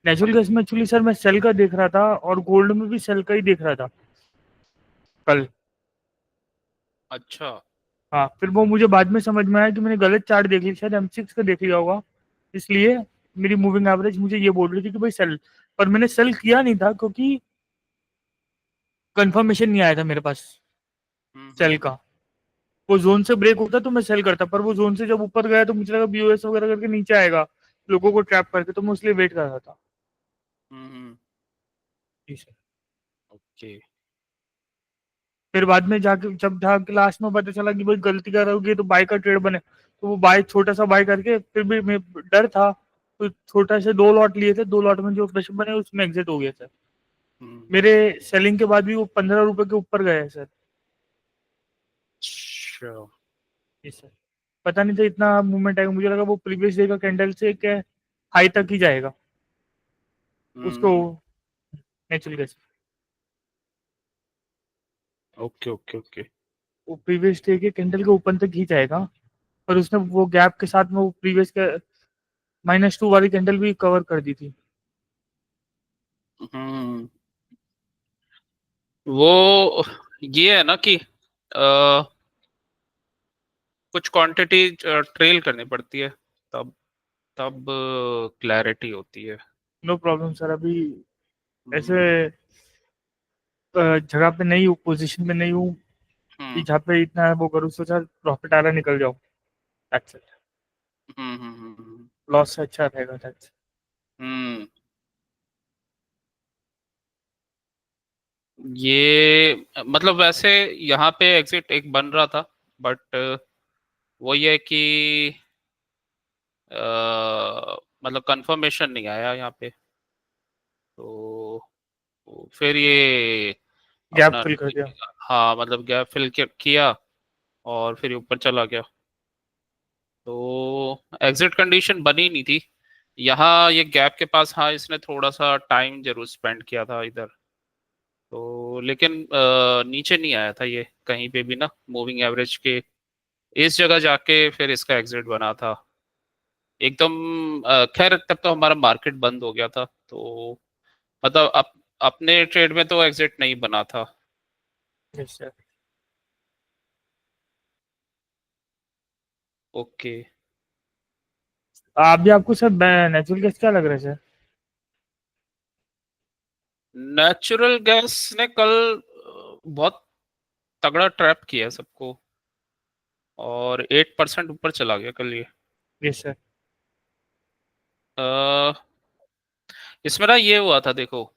Natural gas में actually sir मैं cell का देख रहा था और गोल्ड में भी सेल का ही देख रहा था कल। अच्छा। हाँ, फिर वो मुझे बाद में समझ में आया कि मैंने गलत चार्ट देख ली, शायद M6 का देख लिया होगा, इसलिए मेरी मूविंग एवरेज मुझे ये बोल रही थी कि भाई सेल। पर मैंने सेल किया नहीं था क्योंकि कंफर्मेशन नहीं आया था मेरे पास सेल हम्म। का। वो जोन से ब्रेक होता तो मैं सेल करता, पर वो जोन से जब ऊपर गया तो मुझे लगा BOS वगैरह करके नीचे आएगा लोगों को ट्रैप करके, तो मैं इसलिए वेट कर रहा था। हम्म। जी सर। ओके। फिर बाद में जाके जब जाके लास्ट में पता चला कि भाई गलती कर रहोगे तो बाय का ट्रेड बने, तो वो बाय छोटा सा बाय करके फिर भी मैं डर था, तो छोटा से 2 लॉट लिए थे, 2 लॉट में जो प्रेशर बने उसमें एग्जिट हो गया सर। हम्म। मेरे सेलिंग के बाद भी वो 15 रुपए के ऊपर गए हैं सर। अच्छा। जी सर। पता नहीं था इतना मूवमेंट आएगा, मुझे लगा वो प्रीवियस डे का कैंडल से क्या हाई तक ही जाएगा उसको, hmm. Natural gas. Okay okay okay. वो प्रीवियस डे के कैंडल के ऊपर तक ही जाएगा, पर उसने वो गैप के साथ में वो प्रीवियस के -2 वाली कैंडल भी कवर कर दी थी। हम्म। वो ये है ना कि कुछ क्वांटिटी ट्रेल करनी पड़ती है, तब तब क्लैरिटी होती है। No problem sir. अभी ऐसे हम्म। जगह पे नहीं हूँ, पोजीशन में नहीं हूँ कि हम्म। जहाँ पे इतना है वो करूँ, सोचा प्रॉफिट आ रहा निकल जाओ। That's it. हम्म। लॉस से अच्छा रहेगा, दैट्स। हम्म। ये मतलब वैसे यहाँ पे एग्जिट एक बन रहा था, बट वो ये कि मतलब कंफर्मेशन नहीं आया यहाँ पे, तो फिर ये गैप अपना, फिल कर दिया। हाँ मतलब गैप फिल किया और फिर ये ऊपर चला गया। तो एग्जिट कंडीशन बनी नहीं थी यहाँ, ये गैप के पास। हाँ इसने थोड़ा सा टाइम जरूर स्पेंड किया था इधर, तो लेकिन नीचे नहीं आया था ये कहीं पे भी ना मूविंग एवरेज के इस जगह जाके फिर इसका एग्जिट बना था एकदम। खैर तब तो हमारा मार्केट बंद हो गया था, तो मतलब अपने ट्रेड में तो एग्जिट नहीं बना था। Yes sir. ओके। अभी आपको सर नेचुरल गैस क्या लग रहा है सर? नेचुरल गैस ने कल बहुत तगड़ा ट्रैप किया है सबको, और 8% ऊपर चला गया कल ये। Yes sir. अ, इसमें ना ये हुआ था देखो,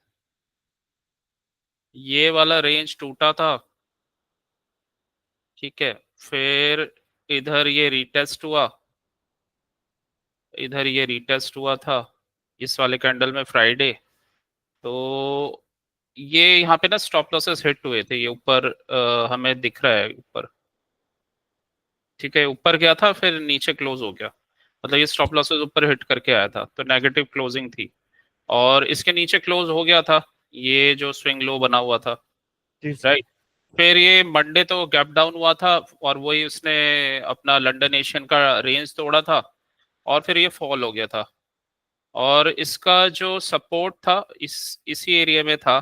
ये वाला रेंज टूटा था, ठीक है, फिर इधर ये रीटेस्ट हुआ, इधर ये रीटेस्ट हुआ था इस वाले कैंडल में फ्राइडे। तो ये यहाँ पे ना स्टॉप लॉसेस हिट हुए थे, ये ऊपर हमें दिख रहा है ऊपर, ठीक है, ऊपर गया था फिर नीचे क्लोज हो गया, मतलब ये स्टॉप लॉसेस ऊपर हिट करके आया था तो नेगेटिव क्लोजिंग थी, और इसके नीचे क्लोज हो गया था ये जो स्विंग लो बना हुआ था, जी सर। राइट। फिर ये मंडे तो गैप डाउन हुआ था, और वही उसने अपना लंदन एशियन का रेंज तोड़ा था, और फिर ये फॉल हो गया था, और इसका जो सपोर्ट था इसी एरिया में था,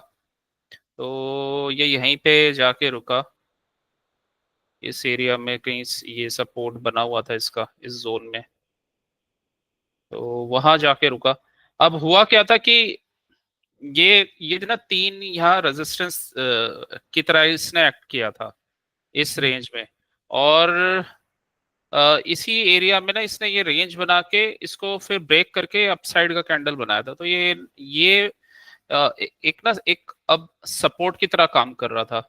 तो ये यहीं पे जाके रुका, इस एरिया में कहीं ये सपोर्ट बना हुआ था इसका इस जोन में, तो वहां जाके रुका। अब हुआ क्या था कि ये ना तीन यहाँ रेजिस्टेंस की तरह इसने एक्ट किया था इस रेंज में, और इसी एरिया में ना इसने ये रेंज बना के इसको फिर ब्रेक करके अपसाइड का कैंडल बनाया था, तो ये एक ना एक अब सपोर्ट की तरह काम कर रहा था,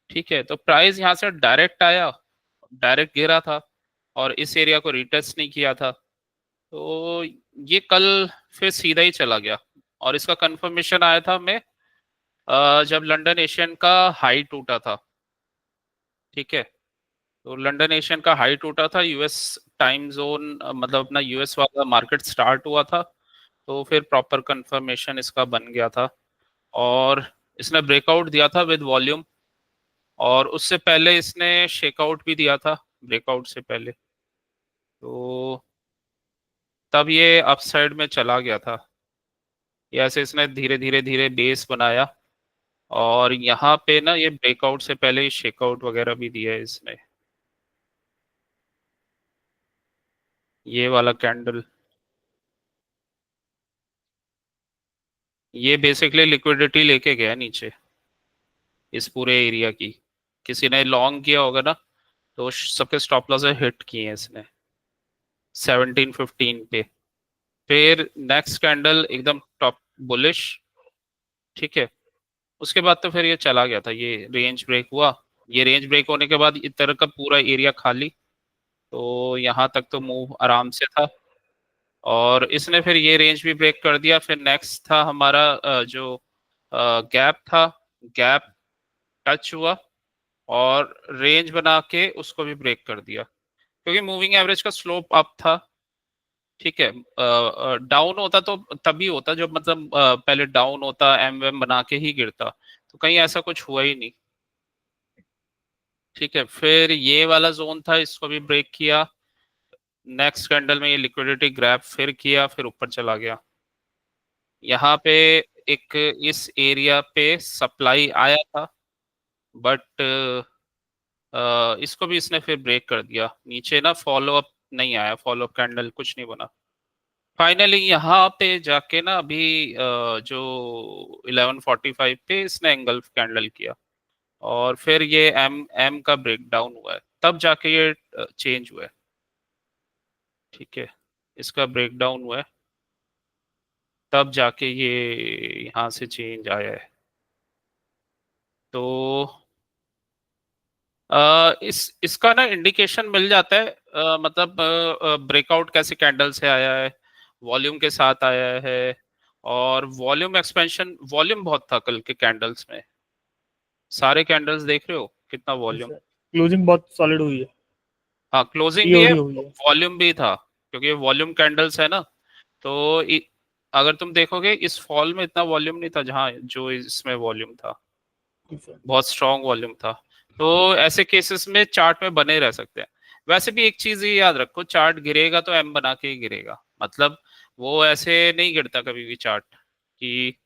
ठीक है। तो प्राइस यहाँ से डायरेक्ट आया, डायरेक्ट गिरा था, और इस एरिया को रिटेस्ट नहीं किया था, तो ये कल फिर सीधा ही चला गया, और इसका कंफर्मेशन आया था मैं जब लंदन एशियन का हाई टूटा था, ठीक है। तो लंदन एशियन का हाई टूटा था, यूएस टाइम जोन मतलब अपना यूएस वाला मार्केट स्टार्ट हुआ था, तो फिर प्रॉपर कंफर्मेशन इसका बन गया था, और इसने ब्रेकआउट दिया था विद वॉल्यूम, और उससे पहले इसने शेकआउट भी दिया था ब्रेकआउट से पहले, तो तब ये अपसाइड में चला गया था। ये ऐसे इसने धीरे धीरे धीरे बेस बनाया, और यहाँ पे ना ये ब्रेकआउट से पहले ही शेकआउट वगैरह भी दिया है इसने। ये वाला कैंडल, ये बेसिकली लिक्विडिटी लेके गया नीचे इस पूरे एरिया की। किसी ने लॉन्ग किया होगा ना, तो सबके स्टॉप लॉस हिट किए हैं इसने 1715 पे। फिर नेक्स्ट कैंडल एकदम टॉप बुलिश, ठीक है। उसके बाद तो फिर ये चला गया था, ये रेंज ब्रेक हुआ। ये रेंज ब्रेक होने के बाद इधर का पूरा एरिया खाली, तो यहाँ तक तो मूव आराम से था। और इसने फिर ये रेंज भी ब्रेक कर दिया। फिर नेक्स्ट था हमारा जो गैप था, गैप टच हुआ और रेंज बना के उसको भी ब्रेक कर दिया, क्योंकि मूविंग एवरेज का स्लोप अप था, ठीक है। डाउन होता तो तभी होता जब मतलब पहले डाउन होता, एम वेम बना के ही गिरता, तो कहीं ऐसा कुछ हुआ ही नहीं, ठीक है। फिर ये वाला जोन था, इसको भी ब्रेक किया। नेक्स्ट कैंडल में ये लिक्विडिटी ग्रैब फिर किया, फिर ऊपर चला गया। यहाँ पे एक इस एरिया पे सप्लाई आया था, बट इसको भी इसने फिर ब्रेक कर दिया। नीचे ना फॉलो अप नहीं आया, फॉलो अप कैंडल कुछ नहीं बना। फाइनली यहाँ पे जाके ना अभी जो 1145 पे इसने एंगल्फ कैंडल किया, और फिर ये एम एम का ब्रेकडाउन हुआ है, तब जाके ये चेंज हुआ है, ठीक है। इसका ब्रेकडाउन हुआ है, तब जाके ये यहाँ से चेंज आया है। तो इस इसका ना इंडिकेशन मिल जाता है, मतलब ब्रेकआउट कैसे कैंडल से आया है, वॉल्यूम के साथ आया है, और वॉल्यूम एक्सपेंशन, वॉल्यूम बहुत था कल के कैंडल्स में। सारे कैंडल्स देख रहे हो कितना वॉल्यूम। क्लोजिंग बहुत सॉलिड हुई है, हाँ क्लोजिंग भी है, टीओडी हुई है। वॉल्यूम भी था, क्योंकि वॉल्यूम कैंडल्स है ना। तो अगर तुम देखोगे इस फॉल में इतना वॉल्यूम नहीं था जहाँ जो इसमें वॉल्यूम था, बहुत स्ट्रॉन्ग वॉल्यूम था। तो ऐसे केसेस में चार्ट में बने रह सकते हैं। वैसे भी एक चीज ये याद रखो, चार्ट गिरेगा तो एम बना के ही गिरेगा, मतलब वो ऐसे नहीं गिरता कभी भी चार्ट कि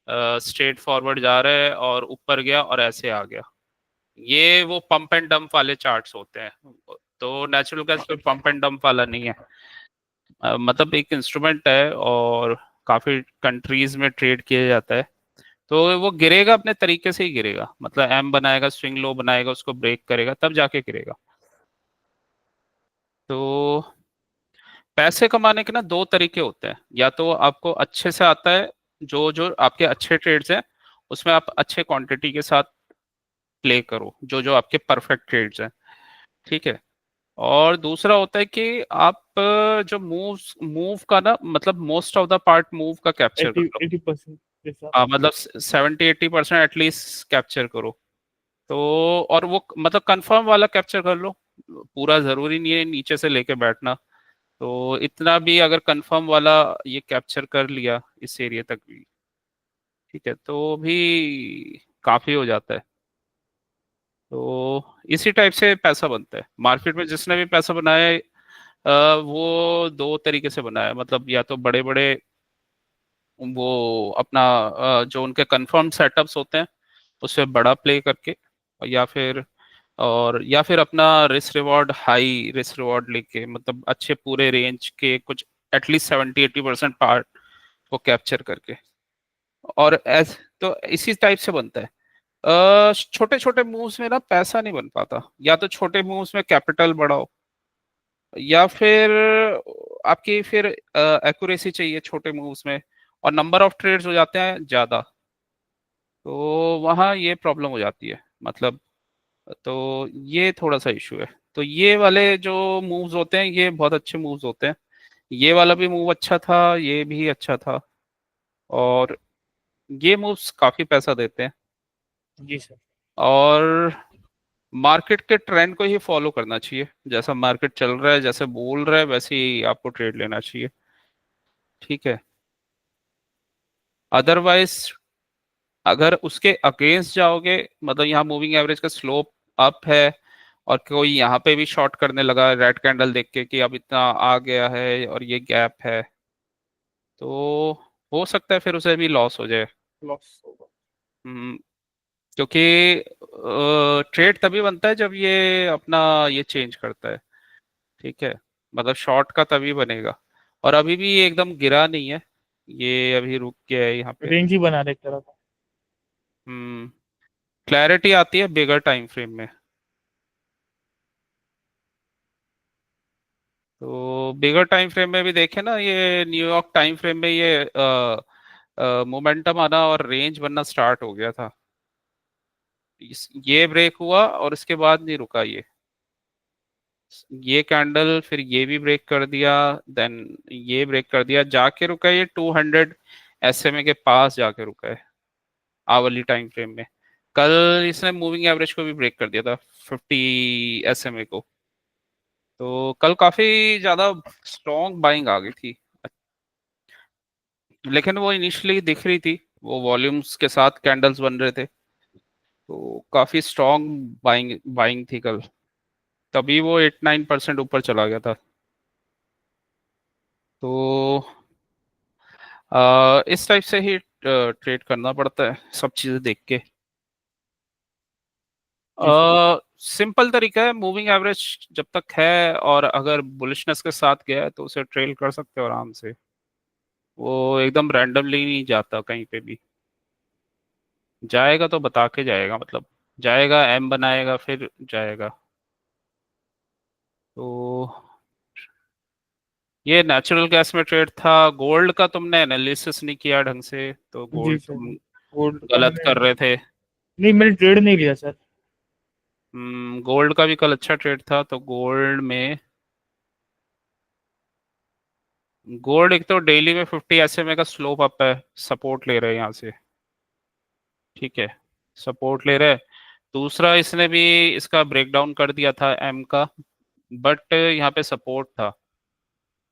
स्ट्रेट फॉरवर्ड जा रहा है और ऊपर गया और ऐसे आ गया। ये वो पंप एंड डंप वाले चार्ट्स होते हैं, तो नेचुरल गैस कोई पंप एंड डंप वाला नहीं है। मतलब एक इंस्ट्रूमेंट है और काफी कंट्रीज में ट्रेड किया जाता है। तो वो गिरेगा अपने तरीके से ही गिरेगा, मतलब एम बनाएगा, स्विंग लो बनाएगा, उसको ब्रेक करेगा, तब जाके गिरेगा। तो पैसे कमाने के ना दो तरीके होते हैं, या तो आपको अच्छे से आता है, जो जो आपके अच्छे ट्रेड्स हैं उसमें आप अच्छे क्वांटिटी के साथ प्ले करो, जो जो आपके परफेक्ट ट्रेड्स हैं, ठीक है। और दूसरा होता है कि आप जो मूव का ना मतलब most of the part move का कैप्चर कर 80 लो। 80% के साथ। हाँ मतलब 70-80% एटलीस्ट कैप्चर करो। तो और वो मतलब कंफर्म वाला कैप्चर कर लो, पूरा जरूरी नहीं है नीचे से लेके बैठना। तो इतना भी अगर कंफर्म वाला ये कैप्चर कर लिया इस एरिया तक भी, ठीक है, तो भी काफी हो जाता है। तो इसी टाइप से पैसा बनता है मार्केट में। जिसने भी पैसा बनाया है वो दो तरीके से बनाया है, मतलब या तो बड़े बड़े वो अपना जो उनके कंफर्म सेटअप्स होते हैं उससे बड़ा प्ले करके, या फिर या फिर अपना risk reward, high risk reward लेके, मतलब अच्छे पूरे रेंज के कुछ एटलीस्ट 70-80% पार्ट को कैप्चर करके। और एस तो इसी टाइप से बनता है। छोटे छोटे मूव्स में ना पैसा नहीं बन पाता, या तो छोटे मूव्स में कैपिटल बढ़ाओ, या फिर आपकी फिर एक्यूरेसी चाहिए छोटे मूव्स में, और नंबर ऑफ ट्रेड्स हो जाते हैं ज्यादा, तो वहाँ ये प्रॉब्लम हो जाती है मतलब। तो ये थोड़ा सा इशू है। तो ये वाले जो मूव्स होते हैं ये बहुत अच्छे मूव्स होते हैं। ये वाला भी मूव अच्छा था, ये भी अच्छा था, और ये मूव्स काफी पैसा देते हैं। जी सर। और मार्केट के ट्रेंड को ही फॉलो करना चाहिए, जैसा मार्केट चल रहा है, जैसे बोल रहा है वैसे ही आपको ट्रेड लेना चाहिए, ठीक है। अदरवाइज अगर उसके अगेंस्ट जाओगे, मतलब यहाँ मूविंग एवरेज का स्लोप अप है और कोई यहाँ पे भी शॉर्ट करने लगा रेड कैंडल देख के कि अब इतना आ गया है और ये गैप है, तो हो सकता है फिर उसे भी लॉस हो जाए। लॉस होगा। हम्म, क्योंकि ट्रेड तभी बनता है जब ये अपना ये चेंज करता है। ठीक है, मतलब शॉर्ट का तभी बनेगा। और अभी भी ये एकदम गिरा नहीं है, ये अभी रुक गया है यहाँ पे। रेंज ही बना रहे एक तरह का। हम्म, क्लैरिटी आती है बिगर टाइम फ्रेम में। तो बिगर टाइम फ्रेम में भी देखे ना, ये न्यूयॉर्क टाइम फ्रेम में ये मोमेंटम आना और रेंज बनना स्टार्ट हो गया था। ये ब्रेक हुआ और इसके बाद नहीं रुका ये कैंडल, फिर ये भी ब्रेक कर दिया, देन ये ब्रेक कर दिया, जाके रुका है ये 200 एसएमए के पास जाके रुका है आवरली टाइम फ्रेम में। कल इसने मूविंग एवरेज को भी ब्रेक कर दिया था, 50 एसएमए को। तो कल काफी ज्यादा स्ट्रॉन्ग बाइंग आ गई थी, लेकिन वो इनिशियली दिख रही थी, वो वॉल्यूम्स के साथ कैंडल्स बन रहे थे, तो काफी स्ट्रॉन्ग बाइंग बाइंग थी कल। तभी वो 8-9% ऊपर चला गया था। तो इस टाइप से ही ट्रेड करना पड़ता है, सब चीजें देख के। जी सर। सिंपल तरीका है, मूविंग एवरेज जब तक है और अगर बुलिशनेस के साथ गया है तो उसे ट्रेल कर सकते हो आराम से। वो एकदम रैंडमली नहीं जाता कहीं पे भी, जाएगा तो बता के जाएगा, मतलब जाएगा एम बनाएगा फिर जाएगा। तो ये नेचुरल गैस में ट्रेड था। गोल्ड का तुमने एनालिसिस नहीं किया ढंग से, तो जी गोल्ड सर। तुम गोल्ड का गलत मैंने, कर रहे थे। नहीं मैंने ट्रेड नहीं लिया सर। गोल्ड का भी कल अच्छा ट्रेड था, तो गोल्ड में, गोल्ड एक तो डेली में 50 एसएमए का स्लोप अप है, सपोर्ट ले रहे हैं यहाँ से। ठीक है, सपोर्ट ले रहे हैं। दूसरा, इसने भी इसका ब्रेकडाउन कर दिया था एम का, बट यहाँ पे सपोर्ट था।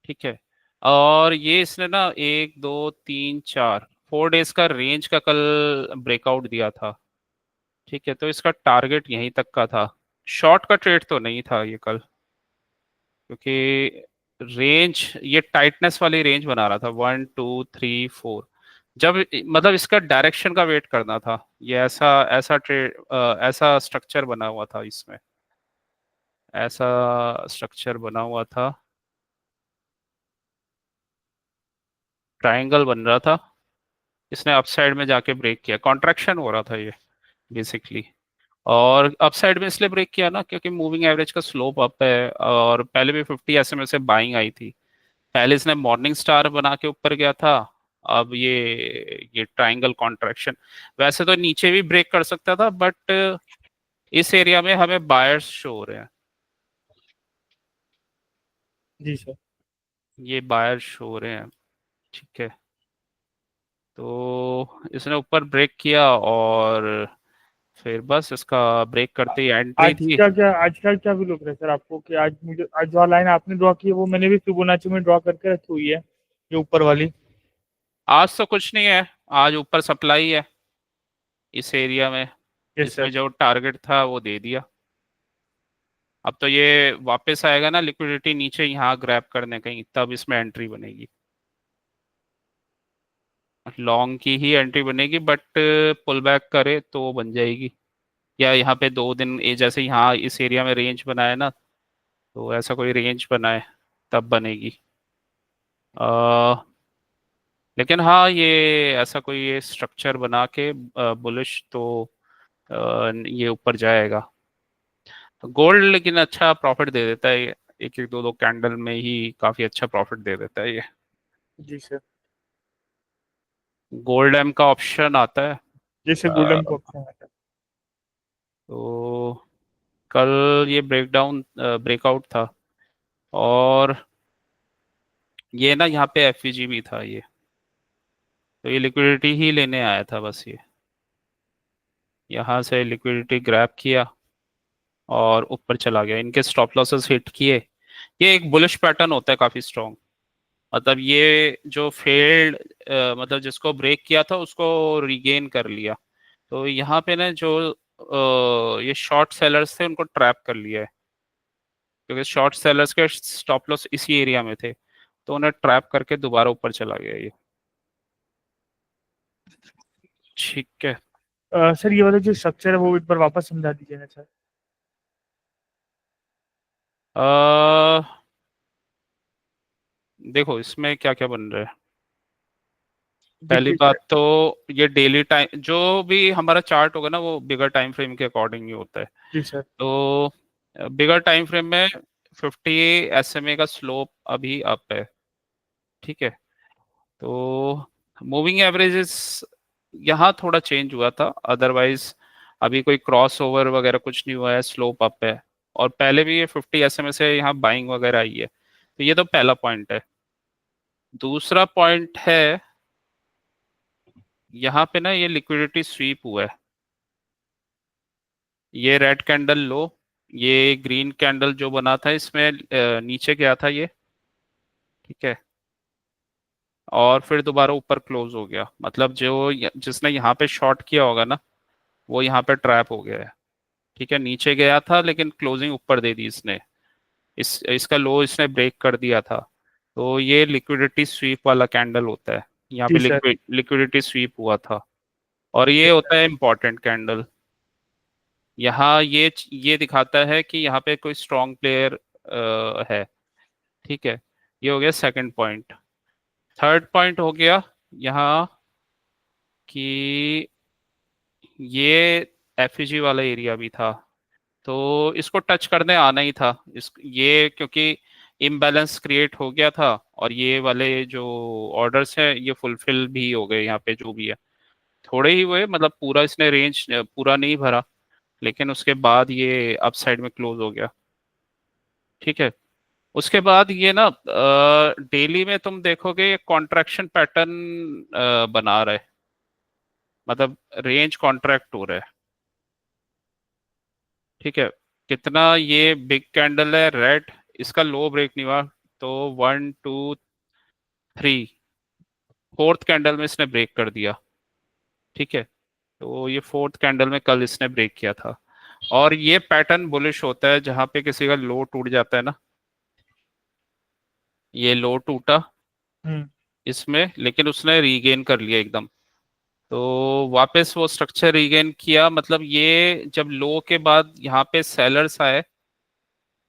ठीक है, और ये इसने ना 1 2 3 4 4 डेज का रेंज का कल ब्रेकआउट दिया था। ठीक है, तो इसका टारगेट यहीं तक का था। शॉर्ट का ट्रेड तो नहीं था ये कल, क्योंकि रेंज, ये टाइटनेस वाली रेंज बना रहा था 1 2 3 4। जब मतलब इसका डायरेक्शन का वेट करना था, ये ऐसा ऐसा ट्रेड, ऐसा स्ट्रक्चर बना हुआ था इसमें, ऐसा स्ट्रक्चर बना हुआ था, ट्रायंगल बन रहा था। इसने अपसाइड में जाके ब्रेक किया, कॉन्ट्रैक्शन हो रहा था ये बेसिकली। और अपसाइड में इसलिए ब्रेक किया ना, क्योंकि मूविंग एवरेज का स्लोप अप है और पहले भी 50 एसएमए से बाइंग आई थी। पहले इसने मॉर्निंग स्टार बना के ऊपर गया था, अब ये ट्रायंगल कॉन्ट्रैक्शन। वैसे तो नीचे भी ब्रेक कर सकता था, बट इस एरिया में हमें बायर्स शो हो रहे हैं, जी सर। ये बायर्स शो हो रहे हैं। ठीक है, तो इसने ऊपर ब्रेक किया और फिर बस इसका ब्रेक करते ही एंट्री थी। आज का क्या भी लग रहा है सर आपको कि आज मुझे, आज जो लाइन आपने ड्रॉ की है वो मैंने भी फिबोनाची में ड्रॉ करके रखी हुई है, ये ऊपर वाली। आज तो कुछ नहीं है, आज ऊपर सप्लाई है इस एरिया में। यस इसमें सर। जो टारगेट था वो दे दिया। अब तो ये वापस आएगा ना लिक्विडिटी नीचे यहाँ ग्रैब करने कहीं, तब इसमें एंट्री बनेगी। लॉन्ग की ही एंट्री बनेगी, बट पुल बैक करे तो बन जाएगी। या यहाँ पे 2 दिन जैसे यहाँ इस एरिया में रेंज बनाए ना, तो ऐसा कोई रेंज बनाए तब बनेगी। आ, लेकिन हाँ, ये ऐसा कोई ये स्ट्रक्चर बना के बुलिश, तो ये ऊपर जाएगा। तो गोल्ड लेकिन अच्छा प्रॉफिट दे देता है ये, एक एक दो दो कैंडल में ही काफी अच्छा प्रॉफिट दे देता है ये। जी सर। गोल्ड एम का ऑप्शन आता है। जैसे अ, गोल्डन को ऑप्शन आता है। तो कल ये ब्रेकडाउन ब्रेकआउट था, और ये ना यहाँ पे एफवीजी भी था ये, तो ये लिक्विडिटी ही लेने आया था बस। ये यहाँ से लिक्विडिटी ग्रैब किया और ऊपर चला गया, इनके स्टॉप लॉसेस हिट किए। ये एक बुलिश पैटर्न होता है काफी स्ट्रॉन्ग। मतलब ये जो फेल्ड, मतलब जिसको ब्रेक किया था उसको रिगेन कर लिया। तो यहाँ पे ना जो ये शॉर्ट सेलर्स थे उनको ट्रैप कर लिया है, क्योंकि शॉर्ट सेलर्स के स्टॉप लॉस इसी एरिया में थे, तो उन्हें ट्रैप करके दोबारा ऊपर चला गया ये। ठीक है। सर ये वाला जो स्ट्रक्चर है वो एक बार वापस समझा दीजिए ना सर। अ, देखो इसमें क्या क्या बन रहा है। पहली देखिए बात सर। तो ये डेली टाइम जो भी हमारा चार्ट होगा ना वो बिगर टाइम फ्रेम के अकॉर्डिंग ही होता है। जी सर। तो बिगर टाइम फ्रेम में 50 SMA का स्लोप अभी अप है। ठीक है। तो मूविंग एवरेजेस यहाँ थोड़ा चेंज हुआ था, अदरवाइज अभी कोई क्रॉस ओवर वगैरह कुछ नहीं हुआ है, स्लोप अप है। और पहले भी ये 50 SMA से यहाँ बाइंग वगैरह आई है। तो ये तो पहला पॉइंट है। दूसरा पॉइंट है यहाँ पे ना ये लिक्विडिटी स्वीप हुआ है। ये रेड कैंडल लो, ये ग्रीन कैंडल जो बना था इसमें नीचे गया था ये। ठीक है। और फिर दोबारा ऊपर क्लोज हो गया, मतलब जो जिसने यहाँ पे शॉर्ट किया होगा ना वो यहाँ पे ट्रैप हो गया है। ठीक है, नीचे गया था लेकिन क्लोजिंग ऊपर दे दी इसने। इसका लो इसने ब्रेक कर दिया था। तो ये लिक्विडिटी स्वीप वाला कैंडल होता है। यहाँ पे जी सर। लिक्विडिटी स्वीप हुआ था। और ये ठीक होता है। है इम्पोर्टेंट कैंडल। यहाँ ये दिखाता है कि यहाँ पे कोई स्ट्रॉन्ग प्लेयर है। ठीक है। ये हो गया सेकंड पॉइंट। थर्ड पॉइंट हो गया यहाँ कि ये एफईजी वाला एरिया भी था। तो इसको टच करने आना ही था इस ये, क्योंकि इम्बैलेंस क्रिएट हो गया था। और ये वाले जो ऑर्डर्स हैं ये फुलफिल भी हो गए यहाँ पे जो भी है। थोड़े ही हुए, मतलब पूरा इसने रेंज पूरा नहीं भरा, लेकिन उसके बाद ये अप साइड में क्लोज हो गया। ठीक है। उसके बाद ये ना डेली में तुम देखोगे ये कॉन्ट्रैक्शन पैटर्न बना रहा है, मतलब रेंज कॉन्ट्रैक्ट हो रहा है। ठीक है। कितना ये बिग कैंडल है रेड, इसका लो ब्रेक नहीं हुआ। तो 1 2 3 फोर्थ कैंडल में इसने ब्रेक कर दिया। ठीक है। तो ये फोर्थ कैंडल में कल इसने ब्रेक किया था। और ये पैटर्न बुलिश होता है जहां पे किसी का लो टूट जाता है ना। ये लो टूटा हम्म। इसमें, लेकिन उसने रीगेन कर लिया एकदम। तो वापस वो स्ट्रक्चर रीगेन किया, मतलब ये जब लो के बाद यहाँ पे सेलर्स आए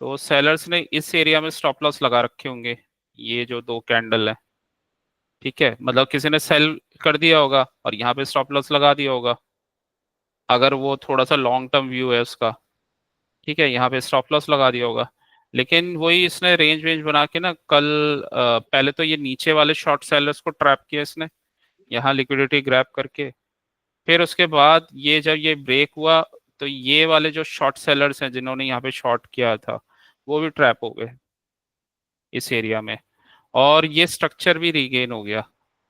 तो सेलर्स ने इस एरिया में स्टॉप लॉस लगा रखे होंगे, ये जो दो कैंडल है। ठीक है, मतलब किसी ने सेल कर दिया होगा और यहाँ पे स्टॉप लॉस लगा दिया होगा, अगर वो थोड़ा सा लॉन्ग टर्म व्यू है उसका। ठीक है, यहाँ पे स्टॉप लॉस लगा दिया होगा। लेकिन वही इसने रेंज वेंज बना के ना कल पहले तो ये नीचे वाले शॉर्ट सेलर्स को ट्रैप किया इसने, यहाँ लिक्विडिटी ग्रैब करके। फिर उसके बाद ये जब ये ब्रेक हुआ तो ये वाले जो शॉर्ट सेलर्स हैं जिन्होंने यहाँ पे शॉर्ट किया था वो भी ट्रैप हो गए इस एरिया में। और ये स्ट्रक्चर भी रीगेन हो गया,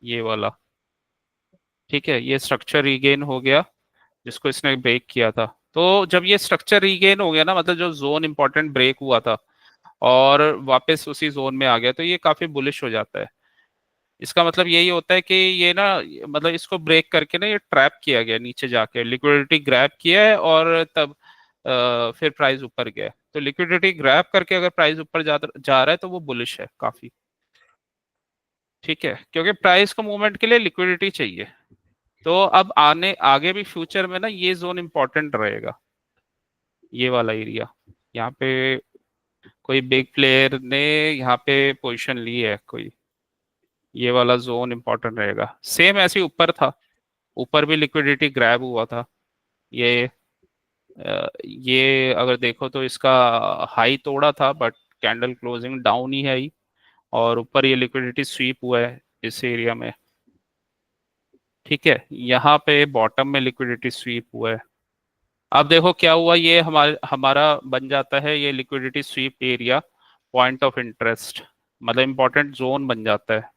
ये वाला। ठीक है, ये स्ट्रक्चर रीगेन हो गया जिसको इसने ब्रेक किया था। तो जब ये स्ट्रक्चर रीगेन हो गया ना, मतलब जो जोन इंपॉर्टेंट ब्रेक हुआ था और वापस उसी जोन में आ गया, तो ये काफी बुलिश हो जाता है। इसका मतलब यही होता है कि ये ना, मतलब इसको ब्रेक करके ना ये ट्रैप किया गया, नीचे जाके लिक्विडिटी ग्रैब किया है और तब फिर प्राइस ऊपर गया है। तो लिक्विडिटी ग्रैब करके अगर प्राइस ऊपर जा रहा है तो वो बुलिश है काफी। ठीक है, क्योंकि प्राइस को मूवमेंट के लिए लिक्विडिटी चाहिए। तो अब आने आगे भी फ्यूचर में ना ये जोन इंपॉर्टेंट रहेगा, ये वाला एरिया। यहाँ पे कोई बिग प्लेयर ने यहाँ पे पोजीशन ली है कोई, ये वाला जोन इंपॉर्टेंट रहेगा। सेम ऐसे ही ऊपर था, ऊपर भी लिक्विडिटी ग्रैब हुआ था। ये ये अगर देखो तो इसका हाई तोड़ा था बट कैंडल क्लोजिंग डाउन ही है ही। और ऊपर ये लिक्विडिटी स्वीप हुआ है इस एरिया में। ठीक है, यहाँ पे बॉटम में लिक्विडिटी स्वीप हुआ है। अब देखो क्या हुआ, ये हमारा बन जाता है ये liquidity SVEEP area point of interest, मतलब इंपॉर्टेंट जोन बन जाता है।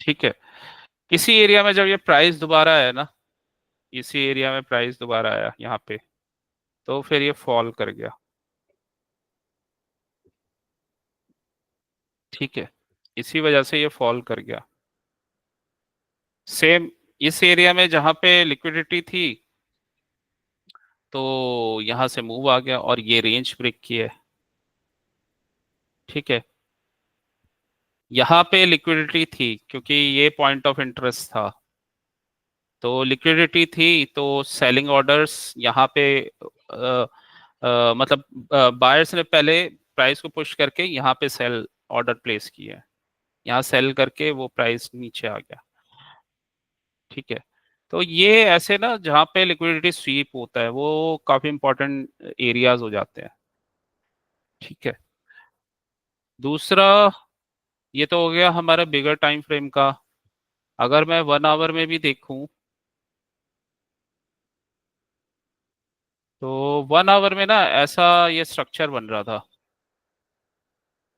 ठीक है। इसी एरिया में जब ये प्राइस दोबारा आया ना, इसी एरिया में प्राइस दोबारा आया यहाँ पे, तो फिर ये फॉल कर गया। ठीक है, इसी वजह से ये फॉल कर गया। सेम इस एरिया में जहां पे लिक्विडिटी थी तो यहां से मूव आ गया और ये रेंज ब्रेक की है। ठीक है। यहाँ पे लिक्विडिटी थी क्योंकि ये पॉइंट ऑफ इंटरेस्ट था, तो लिक्विडिटी थी तो सेलिंग ऑर्डर्स यहाँ पे मतलब बायर्स ने पहले प्राइस को पुश करके यहाँ पे सेल ऑर्डर प्लेस किया, यहाँ सेल करके वो प्राइस नीचे आ गया। ठीक है, तो ये ऐसे ना जहाँ पे लिक्विडिटी स्वीप होता है वो काफी इंपॉर्टेंट एरियाज हो जाते हैं। ठीक है, दूसरा ये तो हो गया हमारा बिगर टाइम फ्रेम का। अगर मैं 1 आवर में भी देखूं तो 1 आवर में ना ऐसा ये स्ट्रक्चर बन रहा था।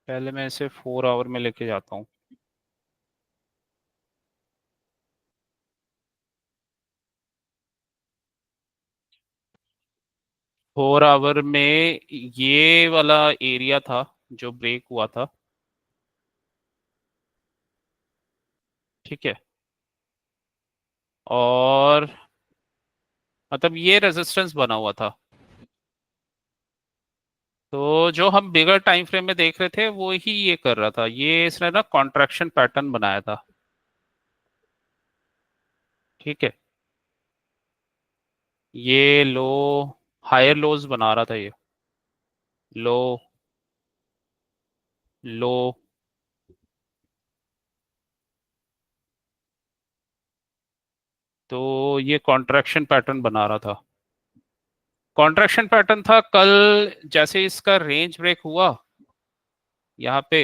पहले मैं इसे 4 आवर में लेके जाता हूँ। 4 आवर में ये वाला एरिया था जो ब्रेक हुआ था। ठीक है, और मतलब ये रेजिस्टेंस बना हुआ था। तो जो हम बिगर टाइम फ्रेम में देख रहे थे वो ही ये कर रहा था, ये इसने ना कॉन्ट्रैक्शन पैटर्न बनाया था। ठीक है, ये लो हायर लोज बना रहा था, ये लो लो, तो ये कॉन्ट्रैक्शन पैटर्न बना रहा था। कॉन्ट्रैक्शन पैटर्न था कल, जैसे इसका रेंज ब्रेक हुआ यहाँ पे,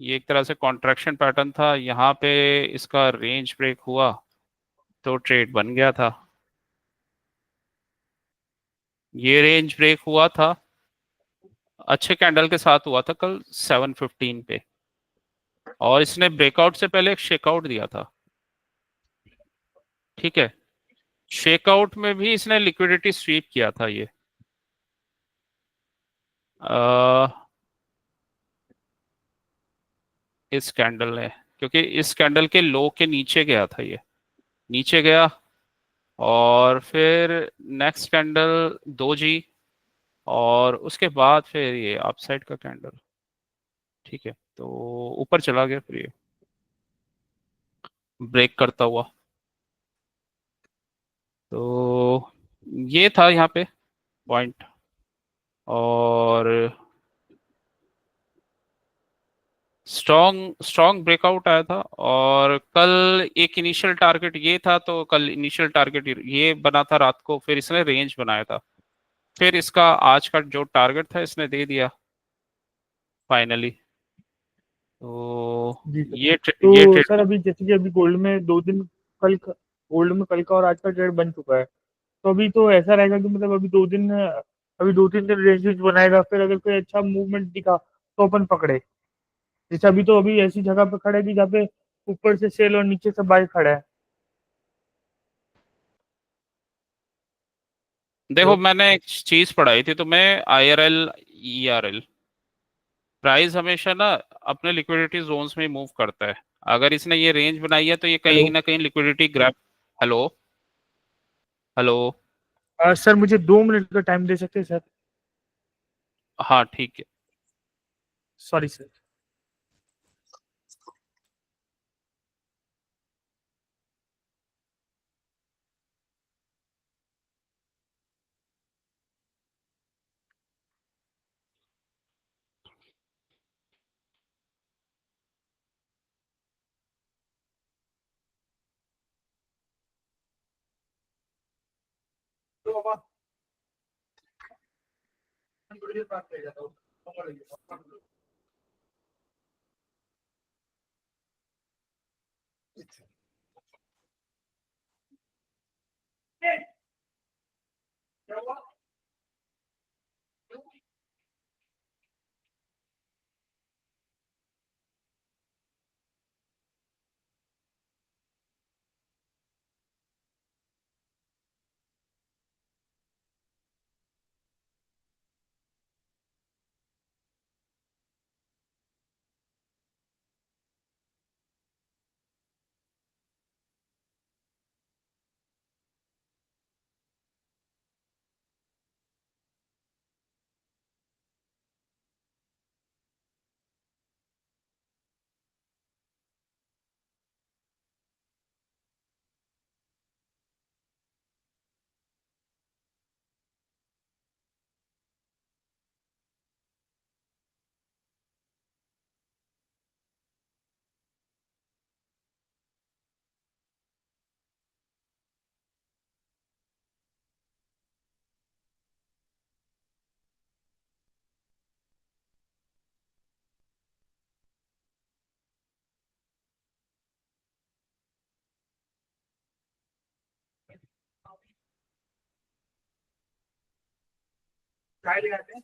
ये एक तरह से कॉन्ट्रैक्शन पैटर्न था, यहाँ पे इसका रेंज ब्रेक हुआ तो ट्रेड बन गया था। ये रेंज ब्रेक हुआ था, अच्छे कैंडल के साथ हुआ था कल 7:15 पे, और इसने ब्रेकआउट से पहले एक शेकआउट दिया था। ठीक है, शेकआउट में भी इसने लिक्विडिटी स्वीप किया था ये, आ, इस कैंडल ने, क्योंकि इस कैंडल के लो के नीचे गया था ये, नीचे गया, और फिर नेक्स्ट कैंडल 2G, और उसके बाद फिर ये अपसाइड का कैंडल। ठीक है, तो ऊपर चला गया फिर ये ब्रेक करता हुआ। तो ये था यहाँ पे पॉइंट, और स्ट्रॉन्ग स्ट्रॉन्ग ब्रेकआउट आया था। और कल एक इनिशियल टारगेट ये था, तो कल इनिशियल टारगेट ये बना था रात को, फिर इसने रेंज बनाया था, फिर इसका आज का जो टारगेट था इसने दे दिया फाइनली। तो जी सर। ये तो सर ट्रेड। अभी जैसे कि अभी गोल्ड में 2 दिन, कल का गोल्ड में कल का और आज का ट्रेड बन चुका है, तो अभी तो ऐसा रहेगा कि मतलब अभी 2 दिन, अभी 2-3 दिन रेंज बनाएगा, फिर अगर कोई अच्छा मूवमेंट दिखा तो अपन पकड़े। जैसे अभी तो अभी ऐसी जगह पे खड़ा है कि जहाँ पे ऊपर से सेल और नीचे से बाय खड़ा है। देखो हेलो। मैंने एक चीज पढ़ाई थी तो मैं IRL ERL प्राइस हमेशा ना अपने लिक्विडिटी जोन्स में मूव करता है। अगर इसने ये रेंज बनाई है तो ये हेलो। कहीं ना कहीं liquidity grab. Hello hello. Sir मुझे 2 मिनट का टाइम दे सकते हैं सर? हाँ ठीक है। Sorry sir. चाय ले आते हैं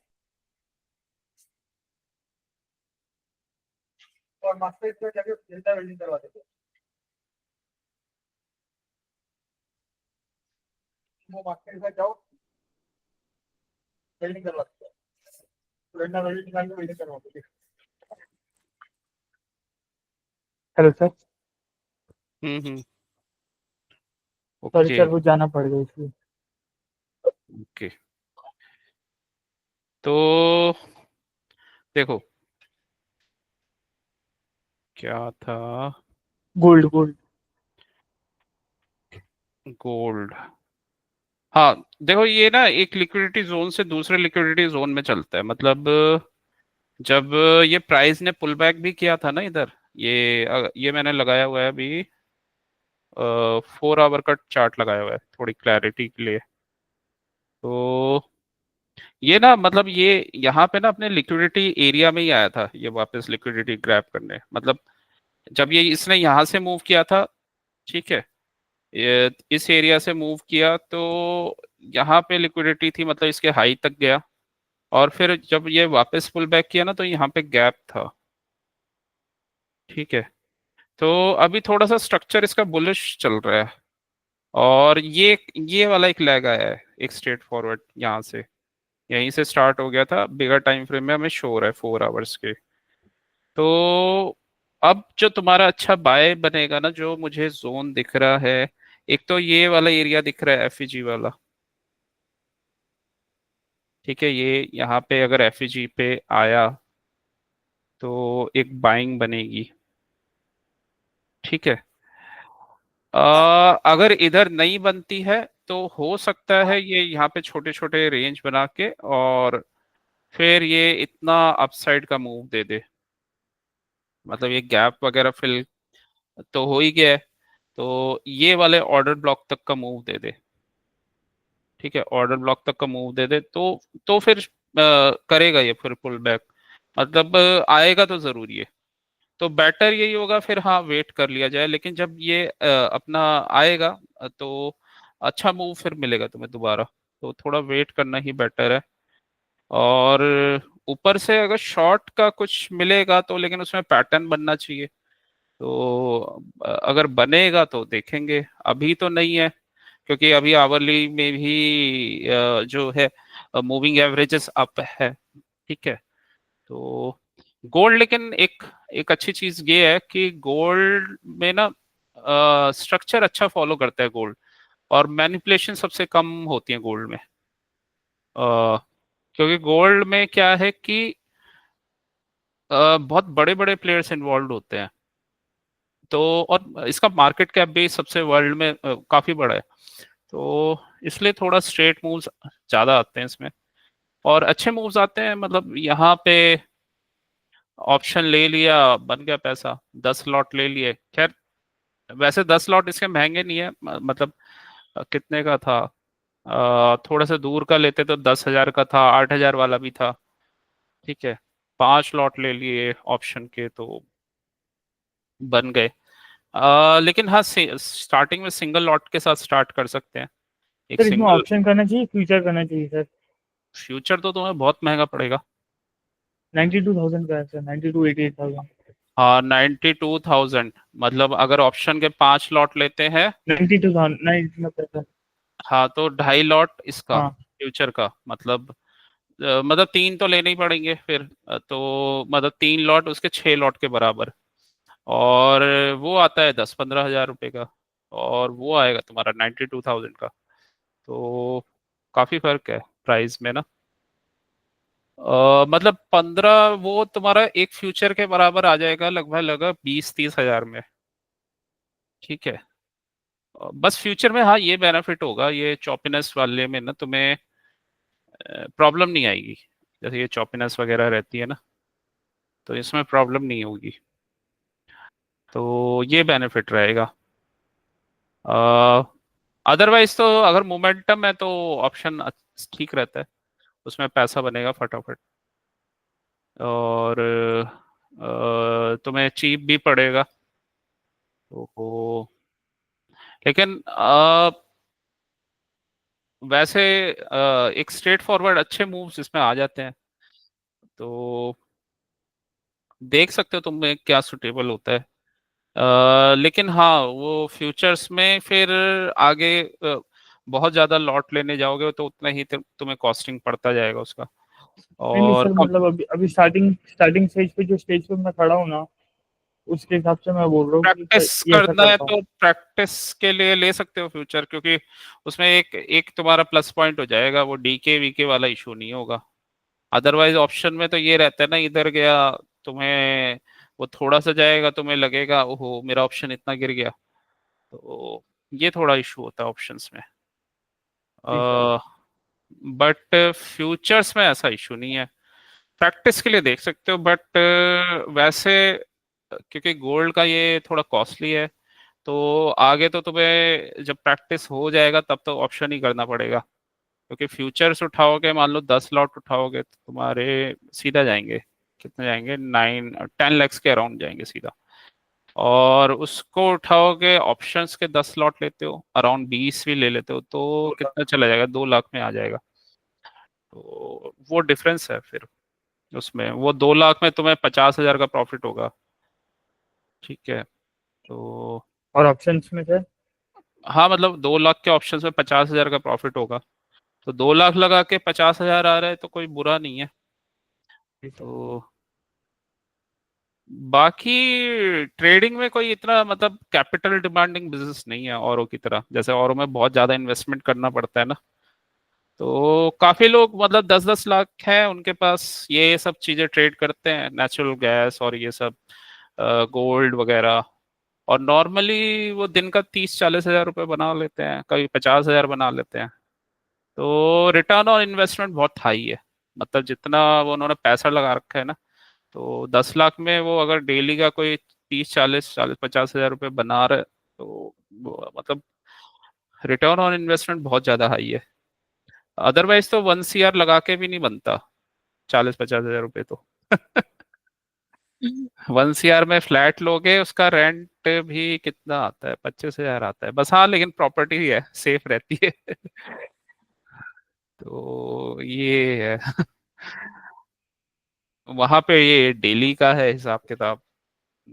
और मास्टर को जाके डेल्टा वेल्डिंग करवा देते हैं। वो मास्टर के साथ जाओ, वेल्डिंग करवा देते हैं, डेल्टा वेल्डिंग निकाल के वेल्डिंग करवा देते हैं। Hello sir. Hmm. Sorry okay. Sir, वो जाना पड़ गया इसलिए। ओके। तो देखो क्या था। Gold gold. गोल्ड। हाँ, देखो ये ना एक लिक्विडिटी जोन से दूसरे लिक्विडिटी जोन में चलता है। मतलब जब ये प्राइस ने पुल बैक भी किया था ना इधर, ये मैंने लगाया हुआ है अभी, 4 आवर का चार्ट लगाया हुआ है थोड़ी क्लैरिटी के लिए। तो ये ना मतलब ये यहाँ पे ना अपने लिक्विडिटी एरिया में ही आया था, ये वापस लिक्विडिटी ग्रैब करने। मतलब जब ये इसने यहाँ से मूव किया था, ठीक है, ये इस एरिया से मूव किया तो यहाँ पे लिक्विडिटी थी, मतलब इसके हाई तक गया। और फिर जब ये वापस पुल बैक किया ना तो यहाँ पे गैप था। ठीक है। तो अभी थोड़ा सा स्ट्रक्चर इसका बुलिश चल रहा है। और ये वाला एक लैग आया है, एक स्ट्रेट फॉरवर्ड यहाँ से, यहीं से स्टार्ट हो गया था, बिगर टाइम फ्रेम में हमें शो हो रहा है 4 आवर्स के। तो अब जो तुम्हारा अच्छा बाय बनेगा ना, जो मुझे जोन दिख रहा है, एक तो ये वाला एरिया दिख रहा है एफईजी वाला। ठीक है, ये यहाँ पे अगर एफईजी पे आया तो एक बाइंग बनेगी। ठीक है। अगर इधर नहीं बनती है तो हो सकता है ये यहाँ पे छोटे छोटे रेंज बना के और फिर ये इतना अपसाइड का मूव दे दे। मतलब ये गैप वगैरह फिल तो हो ही गया है, तो ये वाले ऑर्डर ब्लॉक तक का मूव दे दे। ठीक है, ऑर्डर ब्लॉक तक का मूव दे दे तो फिर करेगा ये फिर पुल बैक। मतलब आएगा तो जरूरी है। तो बेटर यही होगा फिर, हाँ, वेट कर लिया जाए। लेकिन जब ये अपना आएगा तो अच्छा मूव फिर मिलेगा तुम्हें दोबारा। तो थोड़ा वेट करना ही बेटर है। और ऊपर से अगर शॉर्ट का कुछ मिलेगा तो, लेकिन उसमें पैटर्न बनना चाहिए। तो अगर बनेगा तो देखेंगे, अभी तो नहीं है, क्योंकि अभी आवरली में भी जो है मूविंग एवरेजेस अप है। ठीक है। तो गोल्ड, लेकिन एक एक अच्छी चीज ये है कि गोल्ड में ना स्ट्रक्चर अच्छा फॉलो करता है गोल्ड। और मैनिपुलेशन सबसे कम होती है गोल्ड में। क्योंकि गोल्ड में क्या है कि बहुत बड़े बड़े प्लेयर्स इन्वॉल्व होते हैं। तो और इसका मार्केट कैप भी सबसे वर्ल्ड में काफी बड़ा है। तो इसलिए थोड़ा स्ट्रेट मूव्स ज्यादा आते हैं इसमें, और अच्छे मूव्स आते हैं। मतलब यहाँ पे ऑप्शन ले लिया, बन गया पैसा, 10 लॉट ले लिए। खैर, वैसे 10 लॉट इसके महंगे नहीं है। मतलब कितने का था, थोड़ा सा दूर का लेते तो 10,000 का था, 8,000 वाला भी था। ठीक है, 5 लॉट ले लिए ऑप्शन के तो बन गए। लेकिन हाँ, स्टार्टिंग में सिंगल लॉट के साथ स्टार्ट कर सकते हैं, एक सर इसमें सिंगल। ऑप्शन करना चाहिए, फ्यूचर करना चाहिए सर? फ्यूचर तो तुम्हें बहुत महंगा पड़ेगा। 92,000 का है सर, 92 88,000। हाँ, 92,000। मतलब अगर ऑप्शन के 5 लॉट लेते हैं, 92,000 नहीं, इतना पैसा। हाँ, तो 2.5 लॉट इसका हाँ। फ्यूचर का मतलब, मतलब 3 तो लेने ही पड़ेंगे फिर। तो मतलब 3 लॉट उसके 6 लॉट के बराबर। और वो आता है 10-15 हजार रुपए का, और वो आएगा तुम्हारा 92,000 का। तो काफी फर्क है प्राइस में ना। मतलब 15, वो तुम्हारा एक फ्यूचर के बराबर आ जाएगा लगभग लगभग 20-30 हजार में। ठीक है। बस फ्यूचर में हाँ ये बेनिफिट होगा, ये चॉपिनेस वाले में ना तुम्हें प्रॉब्लम नहीं आएगी। जैसे ये चॉपिनेस वगैरह रहती है ना, तो इसमें प्रॉब्लम नहीं होगी। तो ये बेनिफिट रहेगा। अदरवाइज तो अगर मोमेंटम है तो ऑप्शन ठीक रहता है, उसमें पैसा बनेगा फटाफट। और तुम्हें चीप भी पड़ेगा। तो लेकिन वैसे एक स्ट्रेट फॉरवर्ड अच्छे मूव्स इसमें आ जाते हैं, तो देख सकते हो तुम्हें क्या सुटेबल होता है। लेकिन हाँ, वो फ्यूचर्स में फिर आगे बहुत ज्यादा लॉट लेने जाओगे तो उतना ही तुम्हें कॉस्टिंग पड़ता जाएगा उसका। नहीं नहीं और सर, मतलब अभी अभी स्टार्टिंग स्टार्टिंग स्टेज पे, जो स्टेज पे मैं खड़ा हूँ ना, उसके हिसाब से मैं बोल रहा हूँ कि प्रैक्टिस ये ऐसा करना है करता हूँ। तो प्रैक्टिस के लिए ले सकते हो फ्यूचर, क्योंकि उसमें एक एक तुम्हारा प्लस पॉइंट हो जाएगा, वो डीके वीके वाला इशू नहीं होगा। अदरवाइज ऑप्शन में तो ये रहता है ना, इधर गया तुम्हें, वो थोड़ा सा जाएगा तुम्हें लगेगा ओहो मेरा ऑप्शन इतना गिर गया, तो ये थोड़ा इशू होता है ऑप्शंस में। जी सर। बट फ्यूचर्स में ऐसा इशू नहीं है, प्रैक्टिस के लिए देख सकते हो। बट वैसे क्योंकि गोल्ड का ये थोड़ा कॉस्टली है, तो आगे तो तुम्हें जब प्रैक्टिस हो जाएगा तब तो ऑप्शन ही करना पड़ेगा, क्योंकि फ्यूचर्स उठाओगे, मान लो 10 लॉट उठाओगे तो तुम्हारे सीधा जाएंगे, कितने जाएंगे, 9-10 लैक्स के अराउंड जाएंगे सीधा। और उसको उठाओगे, ऑप्शंस के 10 लॉट लेते हो, अराउंड 20 भी ले लेते हो, तो 2 लाख। कितना चला जाएगा, 2 लाख में आ जाएगा। तो वो डिफरेंस है फिर उसमें, वो 2 लाख में तुम्हें 50,000 का प्रॉफिट होगा। ठीक है, तो और ऑप्शंस में सर? हाँ मतलब 2 लाख के ऑप्शंस में 50,000 का प्रॉफिट होगा, तो 2 लाख लगा के 50,000 आ रहा है तो कोई बुरा नहीं है। जी सर। तो बाकी ट्रेडिंग में कोई इतना मतलब कैपिटल डिमांडिंग बिजनेस नहीं है औरों की तरह, जैसे औरों में बहुत ज्यादा इन्वेस्टमेंट करना पड़ता है ना। तो काफी लोग मतलब 10-10 लाख है उनके पास, ये सब चीजें ट्रेड करते हैं, नेचुरल गैस और ये सब, गोल्ड वगैरह। और नॉर्मली वो दिन का 30-40 हजार रुपये बना लेते हैं, कभी 50,000 बना लेते हैं। तो रिटर्न ऑन इन्वेस्टमेंट बहुत हाई है, मतलब जितना वो उन्होंने पैसा लगा रखा है ना, तो 10 लाख में वो अगर डेली का कोई 30-40-50 हजार रुपये बना रहे, तो मतलब रिटर्न ऑन इन्वेस्टमेंट बहुत ज्यादा हाई है। अदरवाइज तो 1 CR लगा के भी नहीं बनता 40-50 हजार रुपये तो। 1 CR में फ्लैट लोगे, उसका रेंट भी कितना आता है, 25,000 आता है बस। हाँ लेकिन प्रॉपर्टी है, सेफ रहती है। तो ये है। वहां पे ये डेली का है हिसाब किताब,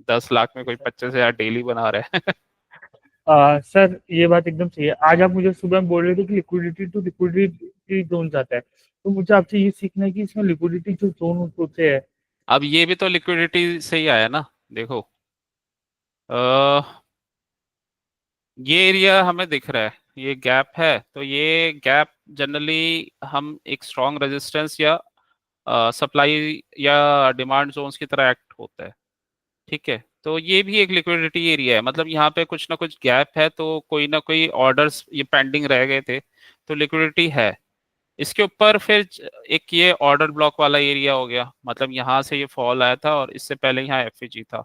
10 लाख में जी कोई सर। 25,000 डेली बना रहे हैं। सर ये बात एकदम सही है। आज आप मुझे सुबह में बोल रहे थे कि लिक्विडिटी टू लिक्विडिटी जोन जाता है, तो मुझे आपसे ये सीखना है कि इसमें लिक्विडिटी जो जोन होते हैं। अब ये भी तो लिक्विडिटी से ही आया ना, देखो, ये एरिया हमें दिख रहा है, ये गैप है, तो ये गैप जनरली हम एक स्ट्रॉन्ग रेजिस्टेंस या सप्लाई या डिमांड जोन्स की तरह एक्ट होता है। ठीक है, तो ये भी एक लिक्विडिटी एरिया है, मतलब यहाँ पे कुछ ना कुछ गैप है, तो कोई ना कोई ऑर्डर्स ये पेंडिंग रह गए थे, तो लिक्विडिटी है। इसके ऊपर फिर एक ये ऑर्डर ब्लॉक वाला एरिया हो गया, मतलब यहाँ से ये फॉल आया था और इससे पहले यहाँ एफईजी था,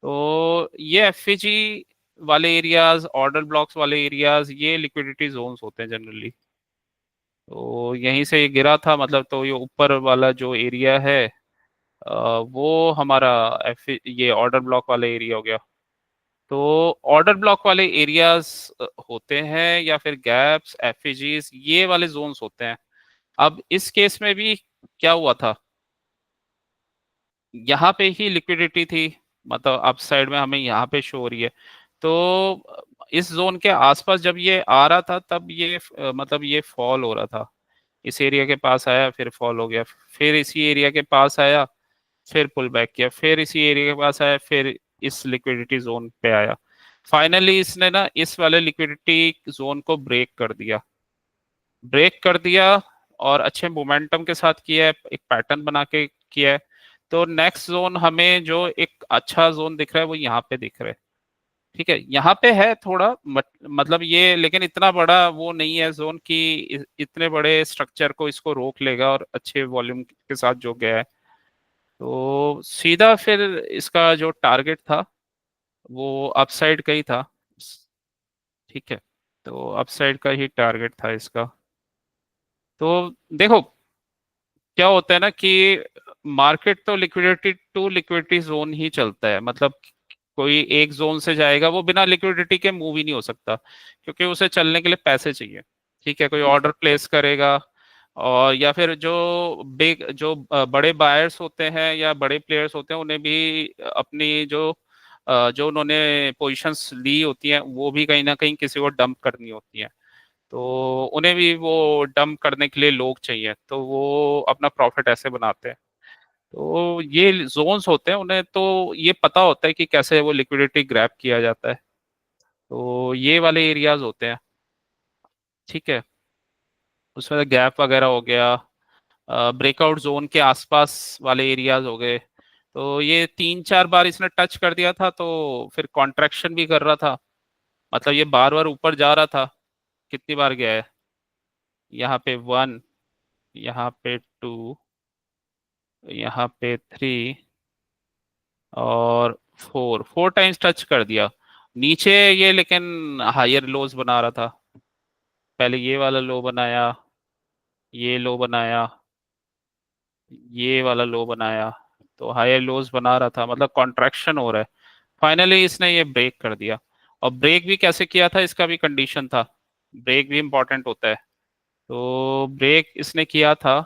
तो ये एफईजी वाले एरियाज, ऑर्डर ब्लॉक्स वाले एरियाज, ये लिक्विडिटी जोन्स होते हैं जनरली। तो यहीं से ये गिरा था, मतलब तो ये ऊपर वाला जो एरिया है, वो हमारा एफ ये ऑर्डर ब्लॉक वाला एरिया हो गया। तो ऑर्डर ब्लॉक वाले एरियाज होते हैं, या फिर गैप्स, एफईजीज, ये वाले जोन्स होते हैं। अब इस केस में भी क्या हुआ था, यहाँ पे ही लिक्विडिटी थी, मतलब अप साइड में हमें यहाँ पे शो हो रही है, तो इस जोन के आसपास जब ये आ रहा था तब ये मतलब ये फॉल हो रहा था, इस एरिया के पास आया फिर फॉल हो गया, फिर इसी एरिया के पास आया फिर पुल बैक किया, फिर इसी एरिया के पास आया, फिर इस लिक्विडिटी जोन पे आया। फाइनली इसने ना इस वाले लिक्विडिटी जोन को ब्रेक कर दिया, ब्रेक कर दिया, और अच्छे मोमेंटम के साथ किया है, एक पैटर्न बना के किया है। तो नेक्स्ट जोन हमें जो एक अच्छा जोन दिख रहा है वो यहाँ पे दिख रहा है। ठीक है, यहाँ पे है थोड़ा मतलब ये, लेकिन इतना बड़ा वो नहीं है जोन कि इतने बड़े स्ट्रक्चर को इसको रोक लेगा, और अच्छे वॉल्यूम के साथ जो गया है, तो सीधा फिर इसका जो टारगेट था वो अपसाइड का ही था। ठीक है, तो अपसाइड का ही टारगेट था इसका। तो देखो क्या होता है ना कि मार्केट तो लिक्विडिटी टू लिक्विडिटी जोन ही चलता है, मतलब कोई एक जोन से जाएगा, वो बिना लिक्विडिटी के मूव ही नहीं हो सकता, क्योंकि उसे चलने के लिए पैसे चाहिए। ठीक है, कोई ऑर्डर प्लेस करेगा, और या फिर जो बिग जो बड़े बायर्स होते हैं या बड़े प्लेयर्स होते हैं, उन्हें भी अपनी जो उन्होंने पोजीशंस ली होती हैं वो भी कहीं ना कहीं किसी को डंप करनी होती है, तो उन्हें भी वो डंप करने के लिए लोग चाहिए, तो वो अपना प्रॉफिट ऐसे बनाते हैं। तो ये जोन्स होते हैं, उन्हें तो ये पता होता है कि कैसे वो लिक्विडिटी ग्रैब किया जाता है, तो ये वाले एरियाज होते हैं। ठीक है, उसमें गैप वगैरह हो गया, ब्रेकआउट जोन के आसपास वाले एरियाज हो गए। तो ये 3-4 बार इसने टच कर दिया था, तो फिर कॉन्ट्रैक्शन भी कर रहा था, मतलब ये बार बार ऊपर जा रहा था। कितनी बार गया है, यहाँ पे 1, यहाँ पे 2, यहाँ पे 3 और 4 टाइम्स टच कर दिया नीचे ये, लेकिन हायर लोज बना रहा था। पहले ये वाला लो बनाया, ये लो बनाया, ये वाला लो बनाया, तो हायर लोज बना रहा था, मतलब कॉन्ट्रैक्शन हो रहा है। फाइनली इसने ये ब्रेक कर दिया, और ब्रेक भी कैसे किया था, इसका भी कंडीशन था। ब्रेक भी इंपॉर्टेंट होता है, तो ब्रेक इसने किया था,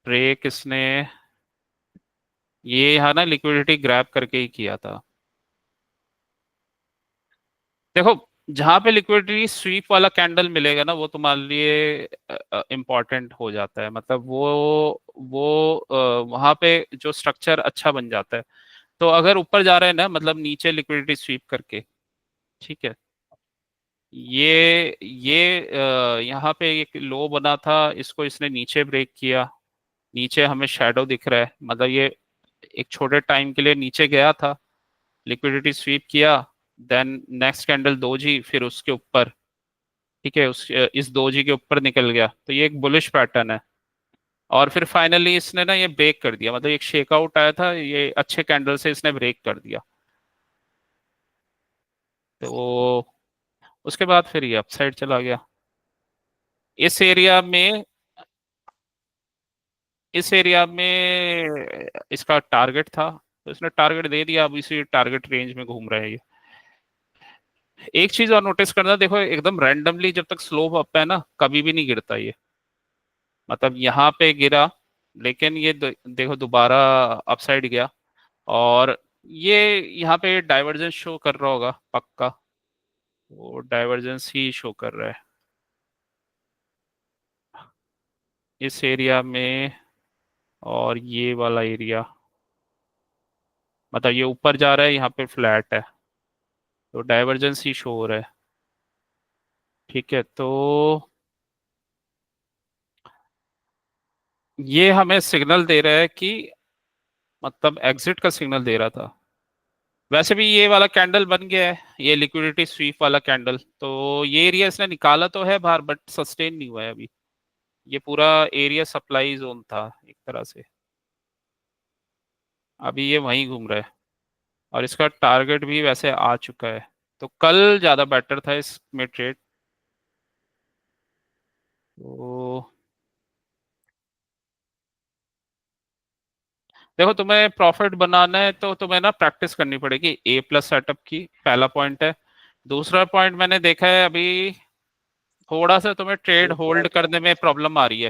ब्रेक इसने ये यहाँ ना लिक्विडिटी ग्रैब करके ही किया था। देखो, जहां पे लिक्विडिटी स्वीप वाला कैंडल मिलेगा ना, वो तुम्हारे लिए इम्पोर्टेंट हो जाता है, मतलब वो वहां पे जो स्ट्रक्चर अच्छा बन जाता है। तो अगर ऊपर जा रहे हैं ना, मतलब नीचे लिक्विडिटी स्वीप करके, ठीक है, यहाँ पे एक लो बना था, इसको इसने नीचे ब्रेक किया। नीचे हमें शेडो दिख रहा है, मतलब ये एक छोटे टाइम के लिए नीचे गया था, लिक्विडिटी स्वीप किया, देन नेक्स्ट कैंडल दोजी, फिर उसके ऊपर, ठीक है, इस दोजी के ऊपर निकल गया, तो ये एक बुलिश पैटर्न है। और फिर फाइनली इसने ना ये ब्रेक कर दिया, मतलब एक शेकआउट आया था, ये अच्छे कैंडल से इसने ब्रेक कर दिया, तो उसके बाद फिर ये अपसाइड चला गया। इस एरिया में इस एरिया में इसका टारगेट था, तो इसने टारगेट दे दिया, अब इसी टारगेट रेंज में घूम रहा है ये। एक चीज और नोटिस करना, देखो एकदम रैंडमली जब तक स्लोप अप है ना, कभी भी नहीं गिरता ये, मतलब यहाँ पे गिरा, लेकिन ये देखो दोबारा अपसाइड गया, और ये यहाँ पे डाइवर्जेंस शो कर रहा होगा पक्का, वो डाइवर्जेंस ही शो कर रहा है इस एरिया में, और ये वाला एरिया, मतलब ये ऊपर जा रहा है, यहाँ पे फ्लैट है, तो डाइवर्जेंस ही शो हो रहा है। ठीक है, तो ये हमें सिग्नल दे रहा है कि, मतलब एग्जिट का सिग्नल दे रहा था। वैसे भी ये वाला कैंडल बन गया है, ये लिक्विडिटी स्वीप वाला कैंडल, तो ये एरिया इसने निकाला तो है बाहर, बट सस्टेन नहीं हुआ है अभी। ये पूरा एरिया सप्लाई जोन था एक तरह से, अभी ये वहीं घूम रहा है, और इसका टारगेट भी वैसे आ चुका है, तो कल ज़्यादा बेटर था इसमें ट्रेड। तो देखो, तुम्हें प्रॉफिट बनाना है तो तुम्हें ना प्रैक्टिस करनी पड़ेगी ए प्लस सेटअप की, पहला पॉइंट है। दूसरा पॉइंट मैंने देखा है अभी, थोड़ा सा तुम्हें ट्रेड होल्ड करने में प्रॉब्लम आ रही है,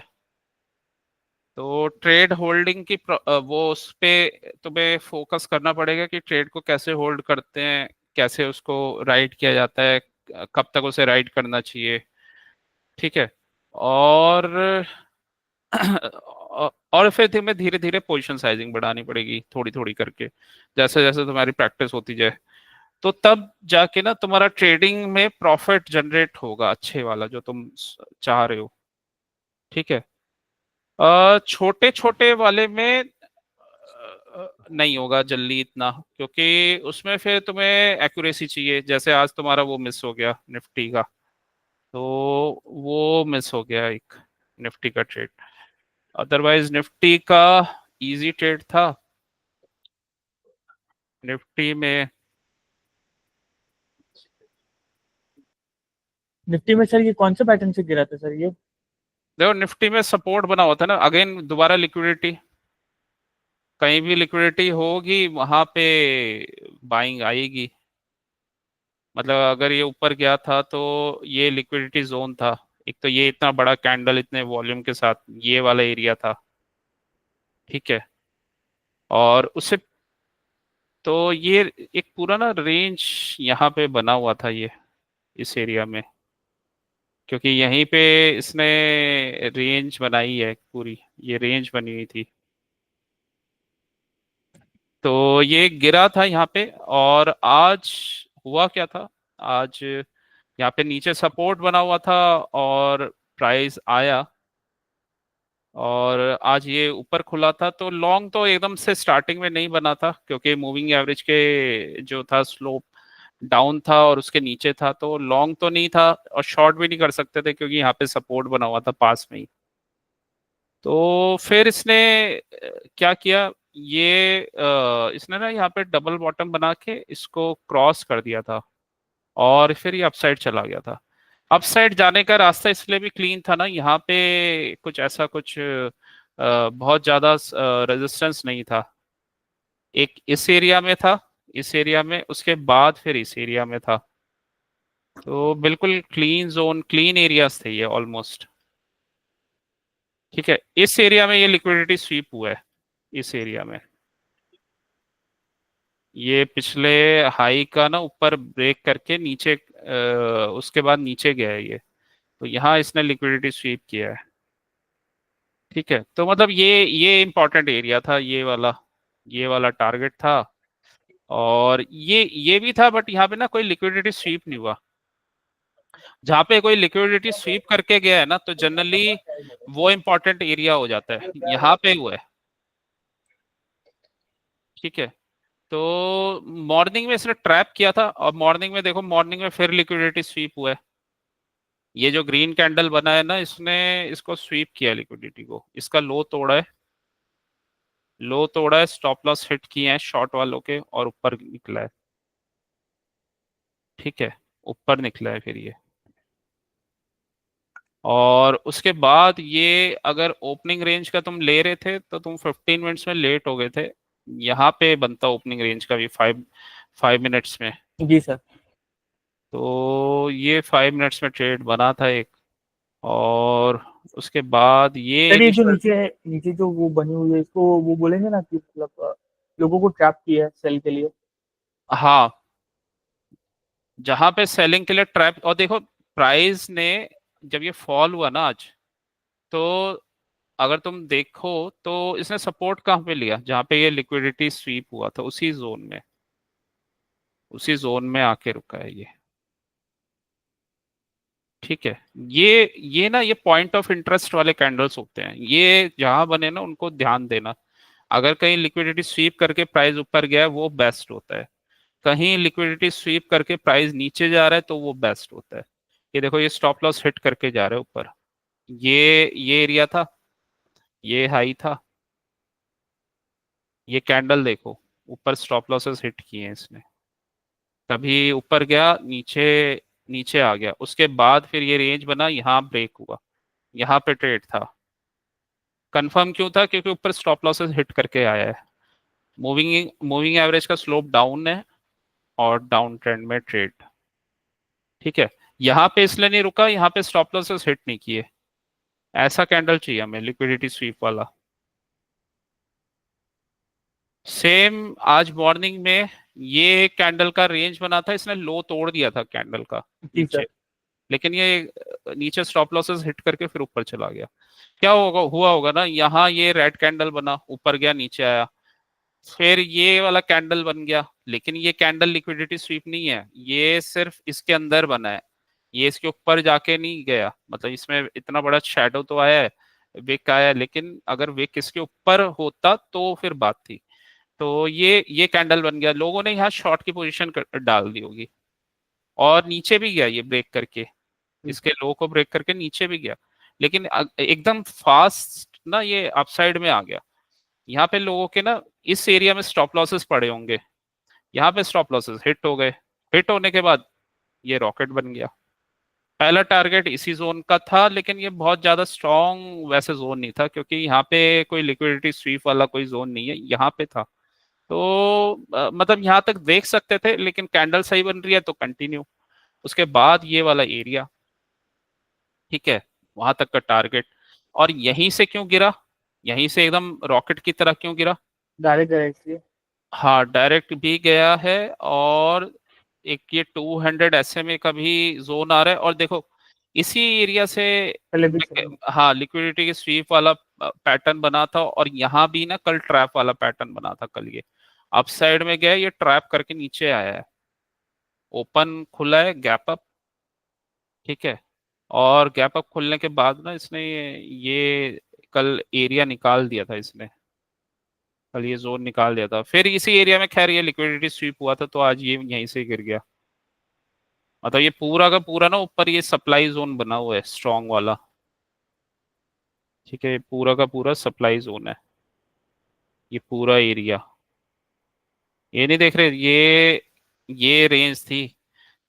तो ट्रेड होल्डिंग की वो उस पे तुम्हें फोकस करना पड़ेगा कि ट्रेड को कैसे होल्ड करते हैं, कैसे उसको राइट किया जाता है, कब तक उसे राइट करना चाहिए। ठीक है, और और फिर तुम्हें धीरे धीरे पोजीशन साइजिंग बढ़ानी पड़ेगी, थोड़ी थोड़ी करके, जैसे जैसे तुम्हारी प्रैक्टिस होती जाए, तो तब जाके ना तुम्हारा ट्रेडिंग में प्रॉफिट जनरेट होगा अच्छे वाला, जो तुम चाह रहे हो। ठीक है, छोटे छोटे वाले में नहीं होगा जल्दी इतना, क्योंकि उसमें फिर तुम्हें एक्यूरेसी चाहिए, जैसे आज तुम्हारा वो मिस हो गया निफ्टी का, तो वो मिस हो गया एक निफ्टी का ट्रेड, अदरवाइज निफ्टी का इजी ट्रेड था। निफ्टी में निफ्टी में सर ये कौन से पैटर्न से गिरा था सर ये? देखो, निफ्टी में सपोर्ट बना हुआ था ना, अगेन दोबारा लिक्विडिटी, कहीं भी लिक्विडिटी होगी वहां पे बाइंग आएगी, मतलब अगर ये ऊपर गया था तो ये लिक्विडिटी जोन था। एक तो ये इतना बड़ा कैंडल इतने वॉल्यूम के साथ ये वाला एरिया था, ठीक है। और उससे तो ये एक पूरा ना रेंज यहाँ पे बना हुआ था ये, इस एरिया में, क्योंकि यहीं पे इसने रेंज बनाई है पूरी, ये रेंज बनी हुई थी। तो ये गिरा था यहाँ पे, और आज हुआ क्या था, आज यहाँ पे नीचे सपोर्ट बना हुआ था और प्राइस आया, और आज ये ऊपर खुला था। तो लॉन्ग तो एकदम से स्टार्टिंग में नहीं बना था, क्योंकि मूविंग एवरेज के जो था स्लोप डाउन था और उसके नीचे था, तो लॉन्ग तो नहीं था और शॉर्ट भी नहीं कर सकते थे, क्योंकि यहाँ पे सपोर्ट बना हुआ था पास में ही। तो फिर इसने क्या किया, ये इसने ना यहाँ पे डबल बॉटम बना के इसको क्रॉस कर दिया था, और फिर ये अपसाइड चला गया था। अपसाइड जाने का रास्ता इसलिए भी क्लीन था ना, यहाँ पे कुछ ऐसा कुछ बहुत ज्यादा रेजिस्टेंस नहीं था। एक इस एरिया में था, इस एरिया में, उसके बाद फिर इस एरिया में था। तो बिल्कुल क्लीन जोन, क्लीन एरियाज थे ये ऑलमोस्ट, ठीक है। इस एरिया में ये लिक्विडिटी स्वीप हुआ है, इस एरिया में। ये पिछले हाई का ना ऊपर ब्रेक करके नीचे उसके बाद नीचे गया है ये। तो यहाँ इसने लिक्विडिटी स्वीप किया है, ठीक है। तो मतलब ये इंपॉर्टेंट एरिया था, ये वाला टारगेट था। और ये भी था, बट यहाँ पे ना कोई लिक्विडिटी स्वीप नहीं हुआ। जहाँ पे कोई लिक्विडिटी स्वीप करके गया है ना, तो जनरली वो इंपॉर्टेंट एरिया हो जाता है, यहाँ पे हुआ है, ठीक है। तो मॉर्निंग में इसने ट्रैप किया था, और मॉर्निंग में देखो, मॉर्निंग में फिर लिक्विडिटी स्वीप हुआ है। ये जो ग्रीन कैंडल बना है ना, इसने इसको स्वीप किया लिक्विडिटी को, इसका लो तोड़ा है, लो तोड़ा है, स्टॉप लॉस हिट किए हैं शॉर्ट वालों के, और ऊपर निकला है, ठीक है। ऊपर निकला है फिर ये, और उसके बाद ये अगर ओपनिंग रेंज का तुम ले रहे थे तो तुम 15 मिनट्स में लेट हो गए थे। यहाँ पे बनता ओपनिंग रेंज का भी 5 5 मिनट्स में। जी सर। तो ये 5 मिनट्स में ट्रेड बना था एक, और उसके बाद ये सर ये जो इनिशियल, नीचे है, नीचे जो वो बनी हुई है, इसको वो बोलेंगे ना कि मतलब लोगों को ट्रैप किया है सेल के लिए। हाँ, जहां पे सेलिंग के लिए ट्रैप, और देखो प्राइस ने जब ये फॉल हुआ ना आज, तो अगर तुम देखो तो इसने सपोर्ट कहाँ पे लिया, जहां पे ये लिक्विडिटी स्वीप हुआ था, उसी जोन में, उसी जोन में आके रुका है ये, ठीक है। ये ना, ये पॉइंट ऑफ इंटरेस्ट वाले कैंडल्स होते हैं, ये जहां बने ना उनको ध्यान देना। अगर कहीं लिक्विडिटी स्वीप करके प्राइस ऊपर गया है, वो बेस्ट होता है। कहीं लिक्विडिटी स्वीप करके प्राइस नीचे जा रहा है, तो वो बेस्ट होता है। ये देखो, ये स्टॉप लॉस हिट करके जा रहा है ऊपर, ये एरिया था, ये हाई था, ये कैंडल देखो, ऊपर स्टॉप लॉसेस हिट किए हैं इसने, कभी ऊपर गया, नीचे, नीचे आ गया, उसके बाद फिर ये रेंज बना, यहाँ ब्रेक हुआ, यहाँ पे ट्रेड था। कंफर्म क्यों था, क्योंकि ऊपर स्टॉप लॉसेस हिट करके आया है। मूविंग मूविंग एवरेज का स्लोप डाउन है, और डाउन ट्रेंड में ट्रेड, ठीक है। यहाँ पे इसलिए नहीं रुका, यहाँ पे स्टॉप लॉसेस हिट नहीं किए। ऐसा कैंडल चाहिए हमें, लिक्विडिटी स्वीप वाला। सेम आज मॉर्निंग में ये कैंडल का रेंज बना था, इसने लो तोड़ दिया था कैंडल का जी सर। नीचे, लेकिन ये नीचे स्टॉप लॉसेस हिट करके फिर ऊपर चला गया। क्या होगा, हुआ होगा ना, यहाँ ये रेड कैंडल बना, ऊपर गया, नीचे आया, फिर ये वाला कैंडल बन गया, लेकिन ये कैंडल लिक्विडिटी स्वीप नहीं है, ये सिर्फ इसके अंदर बना है, ये इसके ऊपर जाके नहीं गया। मतलब इसमें इतना बड़ा शैडो तो आया है, विक आया है, लेकिन अगर विक इसके ऊपर होता तो फिर बात थी। तो ये कैंडल बन गया, लोगों ने यहाँ शॉर्ट की पोजीशन डाल दी होगी, और नीचे भी गया ये ब्रेक करके, इसके लो को ब्रेक करके नीचे भी गया, लेकिन एकदम फास्ट ना ये अपसाइड में आ गया। यहाँ पे लोगों के ना इस एरिया में स्टॉप लॉसेस पड़े होंगे, यहाँ पे स्टॉप लॉसेस हिट हो गए, हिट होने के बाद ये रॉकेट बन गया। पहला टारगेट इसी जोन का था, लेकिन ये बहुत ज्यादा स्ट्रॉन्ग वैसे जोन नहीं था, क्योंकि यहाँ पे कोई लिक्विडिटी स्वीप वाला कोई जोन नहीं है, यहाँ पे था। तो मतलब यहाँ तक देख सकते थे, लेकिन कैंडल सही बन रही है तो कंटिन्यू। उसके बाद ये वाला एरिया, ठीक है, वहां तक का टारगेट। और यहीं से क्यों गिरा, यहीं से एकदम रॉकेट की तरह क्यों गिरा? डायरेक्ट डायरेक्ट हाँ, डायरेक्ट भी गया है, और एक ये 200 SMA का भी जोन आ रहा है। और देखो इसी एरिया से पहले भी चला। हाँ लिक्विडिटी की स्वीप वाला पैटर्न बना था, और यहाँ भी ना कल ट्रैप वाला पैटर्न बना था कल। ये अप साइड में गया, ये ट्रैप करके नीचे आया है, ओपन खुला है, गैप अप, ठीक है। और गैप अप खुलने के बाद ना इसने ये कल एरिया निकाल दिया था इसने, कल ये जोन निकाल दिया था। फिर इसी एरिया में खैर ये लिक्विडिटी स्वीप हुआ था, तो आज ये यहीं से गिर गया। मतलब ये पूरा का पूरा ना ऊपर ये सप्लाई जोन बना हुआ है स्ट्रॉन्ग वाला, ठीक है, ये पूरा का पूरा सप्लाई जोन है, ये पूरा एरिया। ये नहीं देख रहे, ये रेंज थी,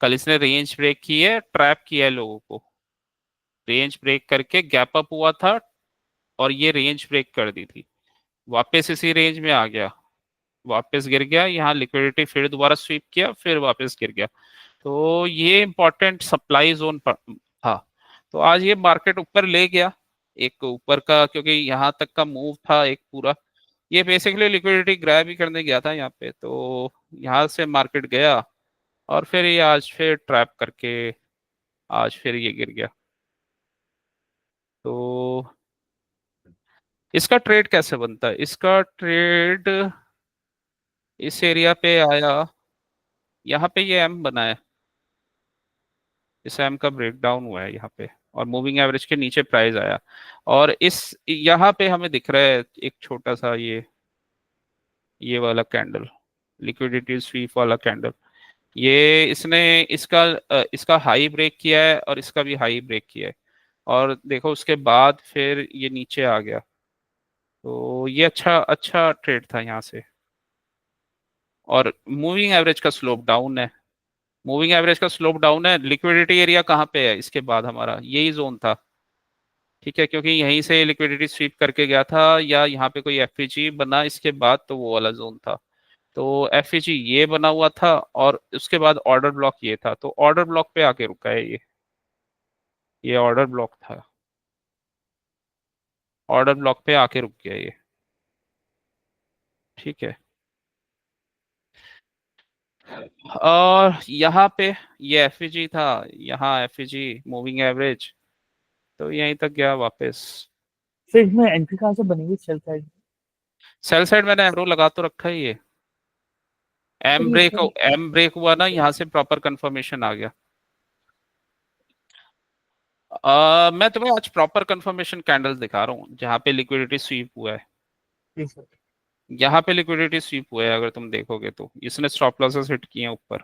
कल इसने रेंज ब्रेक की है, ट्रैप किया है लोगों को, रेंज ब्रेक करके गैप अप हुआ था, और ये रेंज ब्रेक कर दी थी, वापस इसी रेंज में आ गया, वापस गिर गया, यहाँ लिक्विडिटी फिर दोबारा स्वीप किया, फिर वापस गिर गया। तो ये इंपॉर्टेंट सप्लाई जोन पर था। तो आज ये मार्केट ऊपर ले गया एक ऊपर का, क्योंकि यहाँ तक का मूव था एक पूरा, ये बेसिकली लिक्विडिटी ग्रैब ही करने गया था यहाँ पे, तो यहाँ से मार्केट गया, और फिर ये आज फिर ट्रैप करके आज फिर ये गिर गया। तो इसका ट्रेड कैसे बनता है? इसका ट्रेड इस एरिया पे आया, यहाँ पे ये एम बना है, इस एम का ब्रेकडाउन हुआ है यहाँ पे, और मूविंग एवरेज के नीचे प्राइस आया, और इस यहाँ पे हमें दिख रहा है एक छोटा सा ये वाला कैंडल, लिक्विडिटी स्वीप वाला कैंडल, ये इसने इसका हाई ब्रेक किया है, और इसका भी हाई ब्रेक किया है, और देखो उसके बाद फिर ये नीचे आ गया। तो ये अच्छा अच्छा ट्रेड था यहाँ से। और मूविंग एवरेज का स्लोप डाउन है, मूविंग एवरेज का स्लोप डाउन है। लिक्विडिटी एरिया कहाँ पे है इसके बाद? हमारा यही जोन था, ठीक है, क्योंकि यहीं से लिक्विडिटी स्वीप करके गया था, या यहाँ पे कोई एफईजी बना इसके बाद, तो वो वाला जोन था। तो एफईजी ये बना हुआ था, और उसके बाद ऑर्डर ब्लॉक ये था, तो ऑर्डर ब्लॉक पे आके रुका है ये ऑर्डर ब्लॉक था, ऑर्डर ब्लॉक पे आके रुक गया ये, ठीक है। और यहाँ पे ये एफईजी था, यहाँ एफईजी मूविंग एवरेज, तो यहीं तक गया वापस। फिर इसमें एंट्री कहाँ से बनेगी सेल साइड? सेल साइड मैंने एमरो लगा तो रखा ही है, फिर ये सेल एम ब्रेक हुआ ना, यहाँ से प्रॉपर कंफर्मेशन आ गया। मैं तुम्हें आज प्रॉपर कंफर्मेशन कैंडल्स दिखा रहा हूँ जहाँ पे लिक्विडिटी स्वीप हुआ है, ठीक है। यहाँ पे लिक्विडिटी स्वीप हुआ है, अगर तुम देखोगे तो इसने स्टॉप लॉसेस हिट किए हैं ऊपर,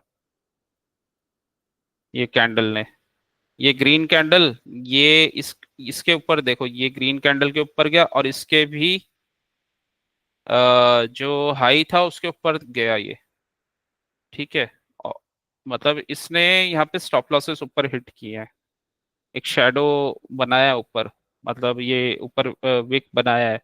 ये कैंडल ने, ये ग्रीन कैंडल, ये इसके ऊपर देखो, ये ग्रीन कैंडल के ऊपर गया, और इसके भी जो हाई था उसके ऊपर गया ये, ठीक है। मतलब इसने यहाँ पे स्टॉप लॉसेस ऊपर हिट किए हैं, एक शैडो बनाया ऊपर, मतलब ये ऊपर विक बनाया है,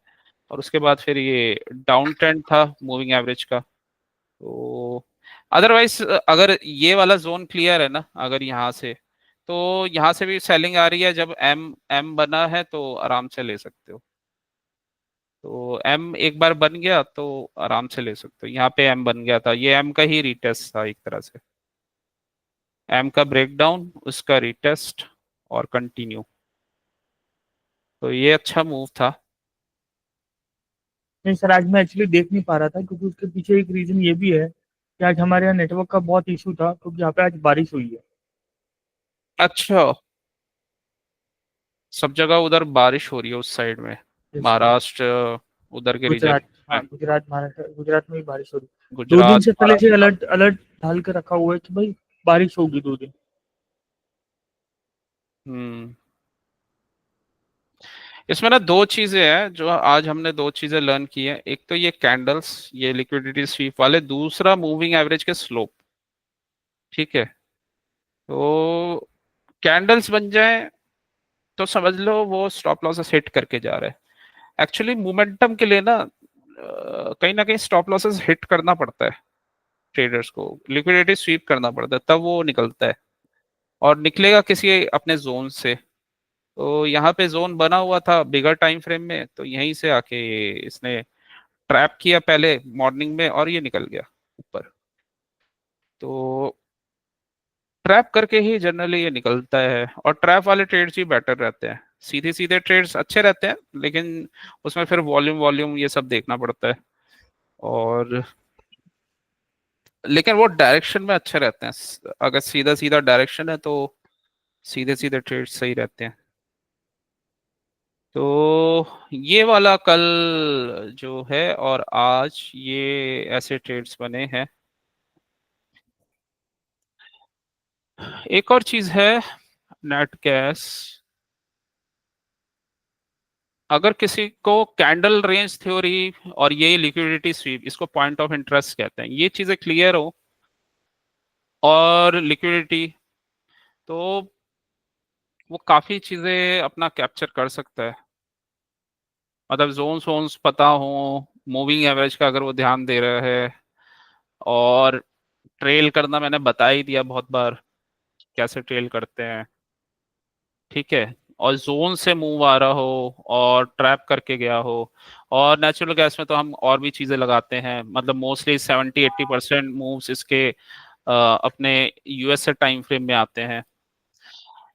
और उसके बाद फिर ये डाउन ट्रेंड था मूविंग एवरेज का। तो अदरवाइज अगर ये वाला जोन क्लियर है ना, अगर यहाँ से, तो यहाँ से भी सेलिंग आ रही है, जब एम एम बना है तो आराम से ले सकते हो। तो एम एक बार बन गया तो आराम से ले सकते हो, यहाँ पे एम बन गया था, ये एम का ही रीटेस्ट था एक तरह से, एम का ब्रेकडाउन, उसका रीटेस्ट, और कंटिन्यू। तो ये अच्छा मूव था। नहीं सर, आज मैं एक्चुअली देख नहीं पा रहा था क्योंकि उसके पीछे एक रीजन ये भी है कि आज हमारे यहाँ नेटवर्क का बहुत इशू था क्योंकि यहाँ पे आज बारिश हुई है। अच्छा, सब जगह उधर बारिश हो रही है उस साइड में, यस सर। महाराष्ट्र उधर के रीजन गुजरात, हाँ में, गुजरात महाराष्ट्र गुजरात में ही बारिश हो रही है। 2 दिन गुजरात से पहले से महाराष्ट्र। अलर्ट अलर्ट डाल के रखा हुआ है कि भाई बारिश होगी 2 दिन। हम्म, इसमें ना दो चीजें हैं जो आज हमने दो चीजें लर्न की है, एक तो ये कैंडल्स, ये लिक्विडिटी स्वीप वाले, दूसरा मूविंग एवरेज के स्लोप, ठीक है। तो कैंडल्स बन जाए तो समझ लो वो स्टॉप लॉसेस हिट करके जा रहे हैं। एक्चुअली मोमेंटम के लिए ना कहीं ना कहीं स्टॉप लॉसेस हिट करना पड़ता है ट्रेडर्स को, लिक्विडिटी स्वीप करना पड़ता है, तब वो निकलता है और निकलेगा किसी अपने जोन से। तो यहाँ पे जोन बना हुआ था बिगर टाइम फ्रेम में, तो यहीं से आके इसने ट्रैप किया पहले मॉर्निंग में और ये निकल गया ऊपर। तो ट्रैप करके ही जनरली ये निकलता है, और ट्रैप वाले ट्रेड्स ही बेटर रहते हैं। सीधे सीधे ट्रेड्स अच्छे रहते हैं, लेकिन उसमें फिर वॉल्यूम वॉल्यूम ये सब देखना पड़ता है। और लेकिन वो डायरेक्शन में अच्छे रहते हैं, अगर सीधा सीधा डायरेक्शन है तो सीधे सीधे ट्रेड्स सही रहते हैं। तो ये वाला कल जो है और आज ये ऐसे ट्रेड्स बने हैं। एक और चीज है, नेट कैश। अगर किसी को कैंडल रेंज थ्योरी और ये लिक्विडिटी स्वीप, इसको पॉइंट ऑफ इंटरेस्ट कहते हैं, ये चीजें क्लियर हो और लिक्विडिटी, तो वो काफी चीजें अपना कैप्चर कर सकता है। मतलब जोन्स वोन्स पता हो, मूविंग एवरेज का अगर वो ध्यान दे रहा है, और ट्रेल करना मैंने बता ही दिया बहुत बार कैसे ट्रेल करते हैं। ठीक है, और जोन से मूव आ रहा हो और ट्रैप करके गया हो। और नेचुरल गैस में तो हम और भी चीजें लगाते हैं, मतलब मोस्टली 70-80% मूव्स इसके अपने यूएसए टाइम फ्रेम में आते हैं।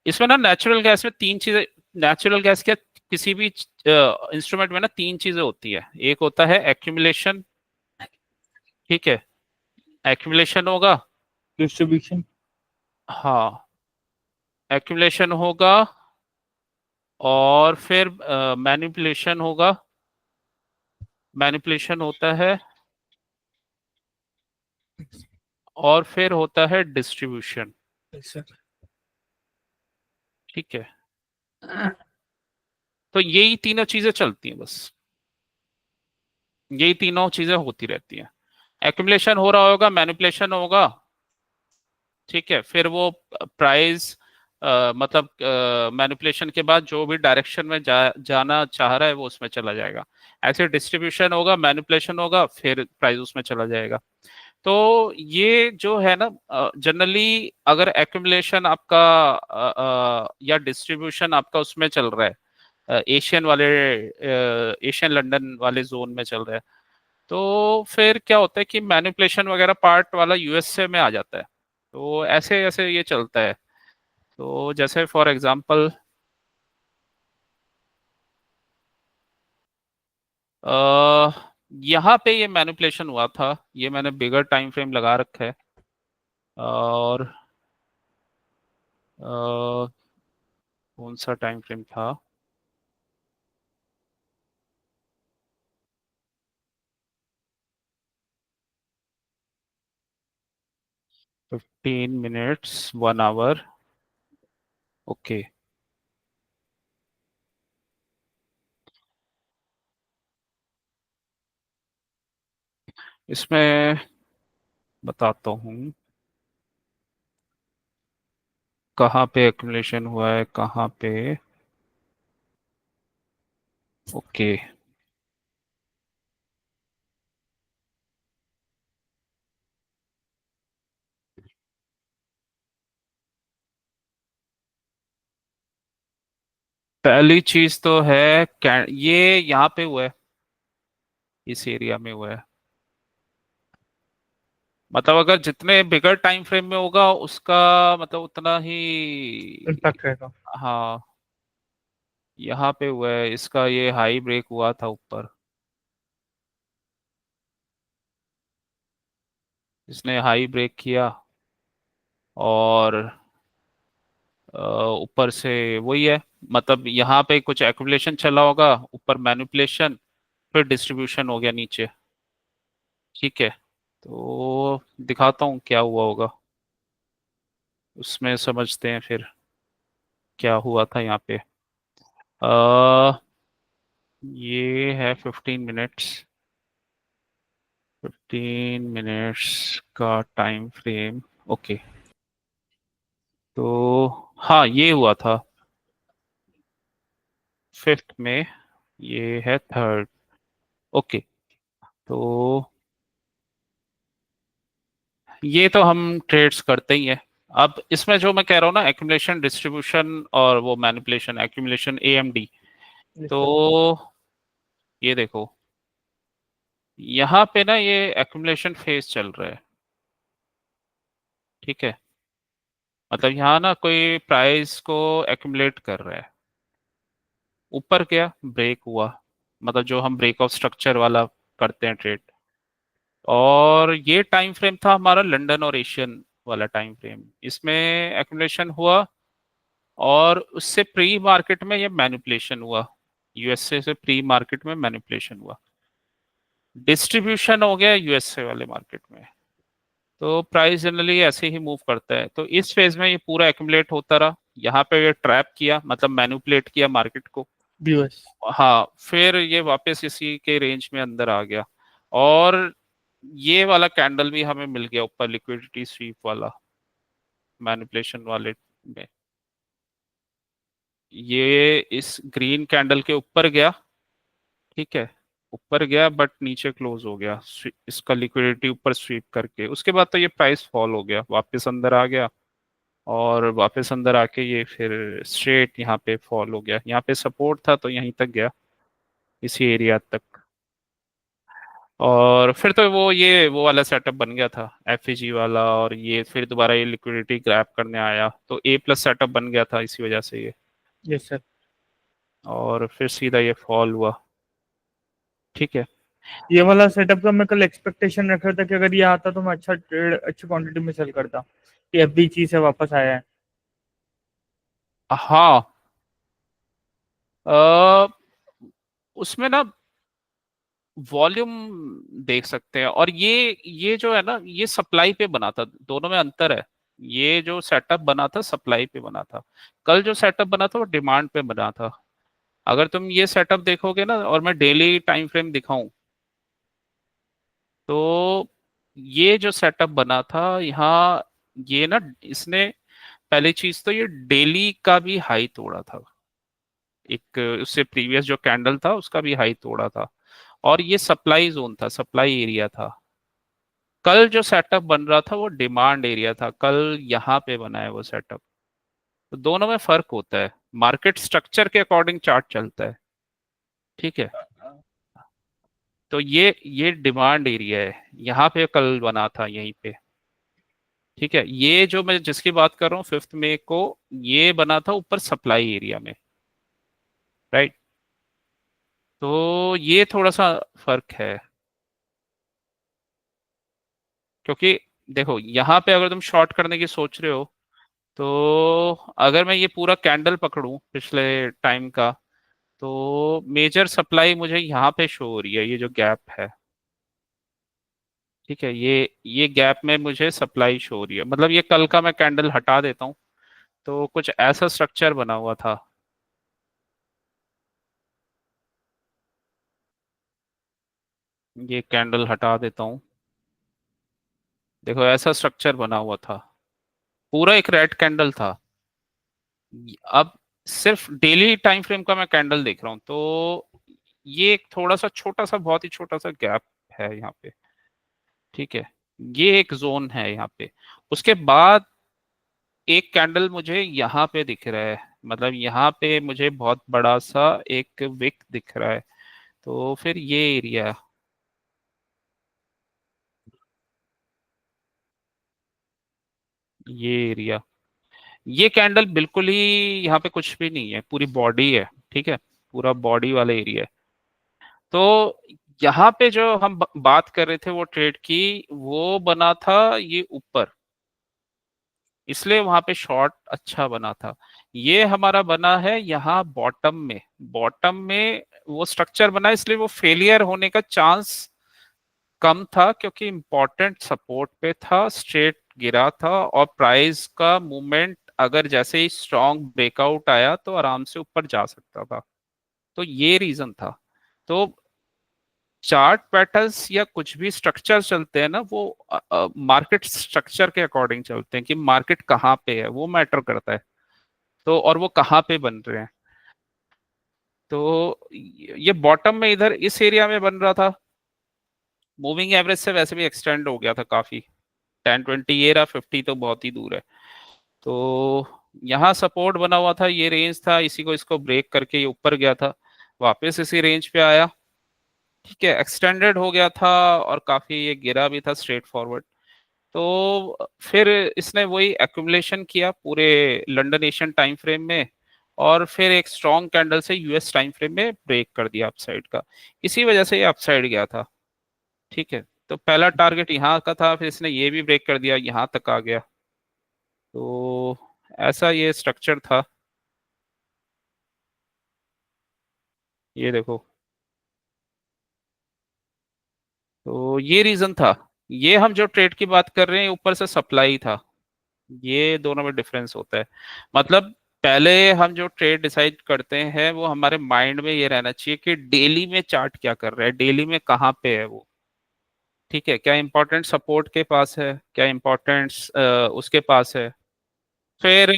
इसमें ना नेचुरल गैस में तीन चीजें, नेचुरल गैस के किसी भी इंस्ट्रूमेंट में ना तीन चीजें होती है। एक होता है एक्यूमुलेशन, ठीक है, एक्यूमुलेशन होगा। डिस्ट्रीब्यूशन। हाँ, एक्यूमुलेशन होगा, और फिर मैनिपुलेशन होगा। मैनिपुलेशन होता है, और फिर होता है डिस्ट्रीब्यूशन। सर। ठीक है, तो यही तीनों चीजें चलती हैं बस, यही तीनों चीजें होती रहती हैं। एक्यूमुलेशन हो रहा होगा, मैनिपुलेशन होगा, ठीक है, फिर वो प्राइस मतलब मैनिपुलेशन के बाद जो भी डायरेक्शन में जाना चाह रहा है वो उसमें चला जाएगा। ऐसे डिस्ट्रीब्यूशन होगा, मैनिपुलेशन होगा, फिर प्राइस उसमें चला जाएगा। तो ये जो है ना, जनरली अगर एक्यूमुलेशन आपका या डिस्ट्रीब्यूशन आपका उसमें चल रहा है, एशियन वाले एशियन लंदन वाले जोन में चल रहा है, तो फिर क्या होता है कि मैनिपुलेशन वगैरह पार्ट वाला यूएसए में आ जाता है। तो ऐसे ऐसे ये चलता है। तो जैसे फॉर एग्जांपल यहाँ पे ये मैनिपुलेशन हुआ था, ये मैंने बिगर टाइम फ्रेम लगा रखा है। और कौन सा टाइम फ्रेम था, 15 मिनट्स, 1 आवर। ओके, इसमें बताता हूँ कहाँ पे एक्यूमुलेशन हुआ है, कहाँ पे। ओके, पहली चीज तो है ये यहाँ पे हुआ है, इस एरिया में हुआ है। मतलब अगर जितने बिगर टाइम फ्रेम में होगा उसका मतलब उतना ही। इम्पैक्ट रहेगा। हाँ, यहाँ पे हुआ है, इसका ये हाई ब्रेक हुआ था ऊपर, इसने हाई ब्रेक किया, और ऊपर से वही है, मतलब यहाँ पे कुछ एक्यूमुलेशन चला होगा, ऊपर मैनिपुलेशन, फिर डिस्ट्रीब्यूशन हो गया नीचे। ठीक है, तो दिखाता हूँ क्या हुआ होगा, उसमें समझते हैं फिर क्या हुआ था यहाँ पे। ये है 15 मिनट्स, 15 मिनट्स का टाइम फ्रेम। ओके, तो हाँ ये हुआ था 5th में, ये है 3rd। ओके, तो ये तो हम ट्रेड्स करते ही हैं। अब इसमें जो मैं कह रहा हूँ ना, एक्यूमुलेशन, डिस्ट्रीब्यूशन और वो मैनिपुलेशन, एक्यूमुलेशन, एएमडी। यस तो सर। ये देखो, यहाँ पे ना ये एक्यूमुलेशन फेज चल रहा है, ठीक है। मतलब यहाँ ना कोई प्राइस को एक्यूमुलेट कर रहा है, ऊपर गया, ब्रेक हुआ, मतलब जो हम ब्रेक ऑफ स्ट्रक्चर वाला करते हैं ट्रेड। और ये टाइम फ्रेम था हमारा लंदन और एशियन वाला टाइम फ्रेम, इसमें एक्यूमुलेशन हुआ। और उससे प्री मार्केट में ये मैनिपुलेशन हुआ, यूएसए से प्री मार्केट में मैनिपुलेशन हुआ, डिस्ट्रीब्यूशन हो गया यूएसए वाले मार्केट में। तो प्राइस जनरली ऐसे ही मूव करता है। तो इस फेज में ये पूरा एक्यूमुलेट होता रहा, यहाँ पे ये ट्रैप किया, मतलब मैनिपुलेट किया मार्केट को। व्यूअर्स। हाँ, फिर ये वापस इसी के रेंज में अंदर आ गया। और ये वाला कैंडल भी हमें मिल गया ऊपर, लिक्विडिटी स्वीप वाला, मैनिपुलेशन वाले में। ये इस ग्रीन कैंडल के ऊपर गया, ठीक है, ऊपर गया बट नीचे क्लोज हो गया, इसका लिक्विडिटी ऊपर स्वीप करके। उसके बाद तो ये प्राइस फॉल हो गया, वापस अंदर आ गया। और वापस अंदर आके ये फिर स्ट्रेट यहाँ पे फॉल हो गया। यहाँ पे सपोर्ट था तो यहीं तक गया, इसी एरिया तक। और फिर तो वो वाला सेटअप बन गया था, एफईजी वाला। और ये फिर दोबारा ये लिक्विडिटी ग्रैब करने आया, तो ए प्लस सेटअप बन गया था इसी वजह से ये। Yes sir. और फिर सीधा ये फॉल हुआ, ठीक है। ये वाला सेटअप का मैं कल एक्सपेक्टेशन रख रहा था कि अगर ये आता तो मैं अच्छा ट्रेड अच्छी क्वांटिटी में सेल करता, कि एफबीसी से वापस आया है। हाँ, अ, उसमें ना वॉल्यूम देख सकते हैं। और ये जो है ना, ये सप्लाई पे बना था, दोनों में अंतर है। ये जो सेटअप बना था सप्लाई पे बना था, कल जो सेटअप बना था वो डिमांड पे बना था। अगर तुम ये सेटअप देखोगे ना, और मैं डेली टाइम फ्रेम दिखाऊं, तो ये जो सेटअप बना था यहाँ, ये ना, इसने पहली चीज तो ये डेली का भी हाई तोड़ा था, एक उससे प्रीवियस जो कैंडल था उसका भी हाई तोड़ा था। और ये सप्लाई जोन था, सप्लाई एरिया था। कल जो सेटअप बन रहा था वो डिमांड एरिया था, कल यहाँ पे बना है वो सेटअप। तो दोनों में फर्क होता है, मार्केट स्ट्रक्चर के अकॉर्डिंग चार्ट चलता है, ठीक है। तो ये डिमांड एरिया है, यहाँ पे कल बना था यहीं पे, ठीक है। ये जो मैं जिसकी बात कर रहा हूँ 5 मई को, ये बना था ऊपर सप्लाई एरिया में, राइट। तो ये थोड़ा सा फर्क है, क्योंकि देखो यहाँ पे अगर तुम शॉर्ट करने की सोच रहे हो, तो अगर मैं ये पूरा कैंडल पकड़ूं पिछले टाइम का, तो मेजर सप्लाई मुझे यहाँ पे शो हो रही है, ये जो गैप है, ठीक है। ये गैप में मुझे सप्लाई शो हो रही है, मतलब ये कल का मैं कैंडल हटा देता हूँ, तो कुछ ऐसा स्ट्रक्चर बना हुआ था। ये कैंडल हटा देता हूँ, देखो ऐसा स्ट्रक्चर बना हुआ था, पूरा एक रेड कैंडल था। अब सिर्फ डेली टाइम फ्रेम का मैं कैंडल देख रहा हूँ, तो ये एक थोड़ा सा छोटा सा, बहुत ही छोटा सा गैप है यहाँ पे, ठीक है। ये एक जोन है यहाँ पे। उसके बाद एक कैंडल मुझे यहाँ पे दिख रहा है, मतलब यहाँ पे मुझे बहुत बड़ा सा एक विक दिख रहा है। तो फिर ये एरिया, ये एरिया, ये कैंडल बिल्कुल ही यहाँ पे कुछ भी नहीं है, पूरी बॉडी है, ठीक है, पूरा बॉडी वाला एरिया है। तो यहाँ पे जो हम बात कर रहे थे वो ट्रेड की, वो बना था ये ऊपर, इसलिए वहां पे शॉर्ट अच्छा बना था। ये हमारा बना है यहाँ बॉटम में, बॉटम में वो स्ट्रक्चर बना है, इसलिए वो फेलियर होने का चांस कम था, क्योंकि इंपॉर्टेंट सपोर्ट पे था, स्ट्रेट गिरा था। और प्राइस का मूवमेंट अगर जैसे ही स्ट्रॉन्ग ब्रेकआउट आया तो आराम से ऊपर जा सकता था। तो ये रीजन था। तो चार्ट पैटर्न्स या कुछ भी स्ट्रक्चर चलते हैं ना, वो मार्केट स्ट्रक्चर के अकॉर्डिंग चलते हैं, कि मार्केट कहाँ पे है वो मैटर करता है। तो और वो कहाँ पे बन रहे हैं। तो ये बॉटम में इधर इस एरिया में बन रहा था, मूविंग एवरेज से वैसे भी एक्सटेंड हो गया था काफी। 10-20 ये रहा, 50 तो बहुत ही दूर है। तो यहाँ सपोर्ट बना हुआ था, ये रेंज था, इसी को इसको ब्रेक करके ये ऊपर गया था, वापस इसी रेंज पे आया। ठीक है, एक्सटेंडेड हो गया था और काफी ये गिरा भी था स्ट्रेट फॉरवर्ड। तो फिर इसने वही एक्यूमुलेशन किया पूरे लंदन एशियन टाइम फ्रेम में, और फिर एक स्ट्रॉन्ग कैंडल से यूएस टाइम फ्रेम में ब्रेक कर दिया अपसाइड का। इसी वजह से ये अपसाइड गया था। ठीक है, तो पहला टारगेट यहाँ का था, फिर इसने ये भी ब्रेक कर दिया, यहाँ तक आ गया। तो ऐसा ये स्ट्रक्चर था। ये देखो, तो ये रीजन था। ये हम जो ट्रेड की बात कर रहे हैं ऊपर से सप्लाई था। ये दोनों में डिफरेंस होता है। मतलब पहले हम जो ट्रेड डिसाइड करते हैं वो हमारे माइंड में ये रहना चाहिए कि डेली में चार्ट क्या कर रहा है, डेली में कहाँ पे है वो। ठीक है, क्या इंपॉर्टेंट सपोर्ट के पास है, क्या इंपॉर्टेंट उसके पास है। फिर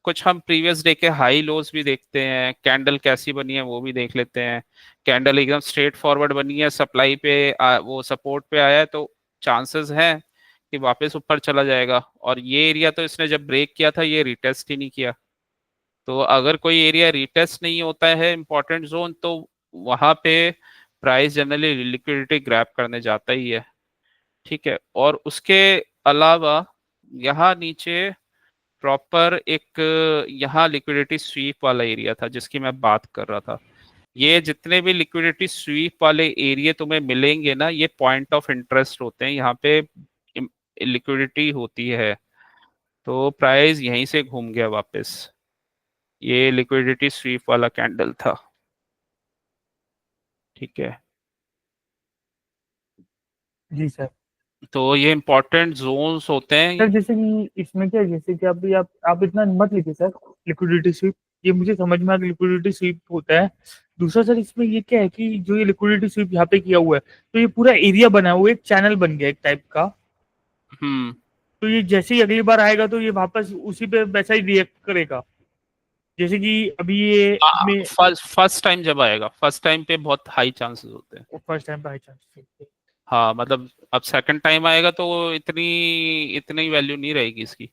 कुछ हम प्रीवियस डे के हाई लोज भी देखते हैं, कैंडल कैसी बनी है वो भी देख लेते हैं। कैंडल एकदम स्ट्रेट फॉरवर्ड बनी है, सप्लाई पे वो सपोर्ट पे आया है, तो चांसेस हैं कि वापस ऊपर चला जाएगा। और ये एरिया तो इसने जब ब्रेक किया था ये रिटेस्ट ही नहीं किया। तो अगर कोई एरिया रिटेस्ट नहीं होता है इंपॉर्टेंट जोन, तो वहां पे प्राइस जनरली लिक्विडिटी ग्रैब करने जाता ही है। ठीक है, और उसके अलावा यहाँ नीचे प्रॉपर एक यहाँ लिक्विडिटी स्वीप वाला एरिया था जिसकी मैं बात कर रहा था। ये जितने भी लिक्विडिटी स्वीप वाले एरिया तुम्हें मिलेंगे ना, ये पॉइंट ऑफ इंटरेस्ट होते हैं, यहाँ पे लिक्विडिटी होती है। तो प्राइस यहीं से घूम गया वापस। ये लिक्विडिटी स्वीप वाला कैंडल था। ठीक है, जी सर। तो ये इंपॉर्टेंट जोन्स होते हैं। सर जैसे कि इसमें क्या है, जैसे कि अभी आप इतना मत लीजिए सर। लिक्विडिटी स्वीप, ये मुझे समझ में आ गया लिक्विडिटी स्वीप होता है। दूसरा सर इसमें ये क्या है कि जो ये लिक्विडिटी स्वीप यहाँ पे किया हुआ है, तो ये पूरा एरिया बना हुआ है, एक चैनल बन गया एक टाइप का। हम्म। तो ये जैसे ही अगली बार आएगा तो ये वापस उसी पे वैसा ही रिएक्ट करेगा। जैसे कि अभी ये में फर्स्ट फर्स्ट टाइम जब आएगा, फर्स्ट टाइम पे बहुत हाई चांसेस होते हैं। First time by chance. हाँ मतलब अब सेकंड टाइम आएगा तो इतनी इतनी वैल्यू नहीं रहेगी इसकी।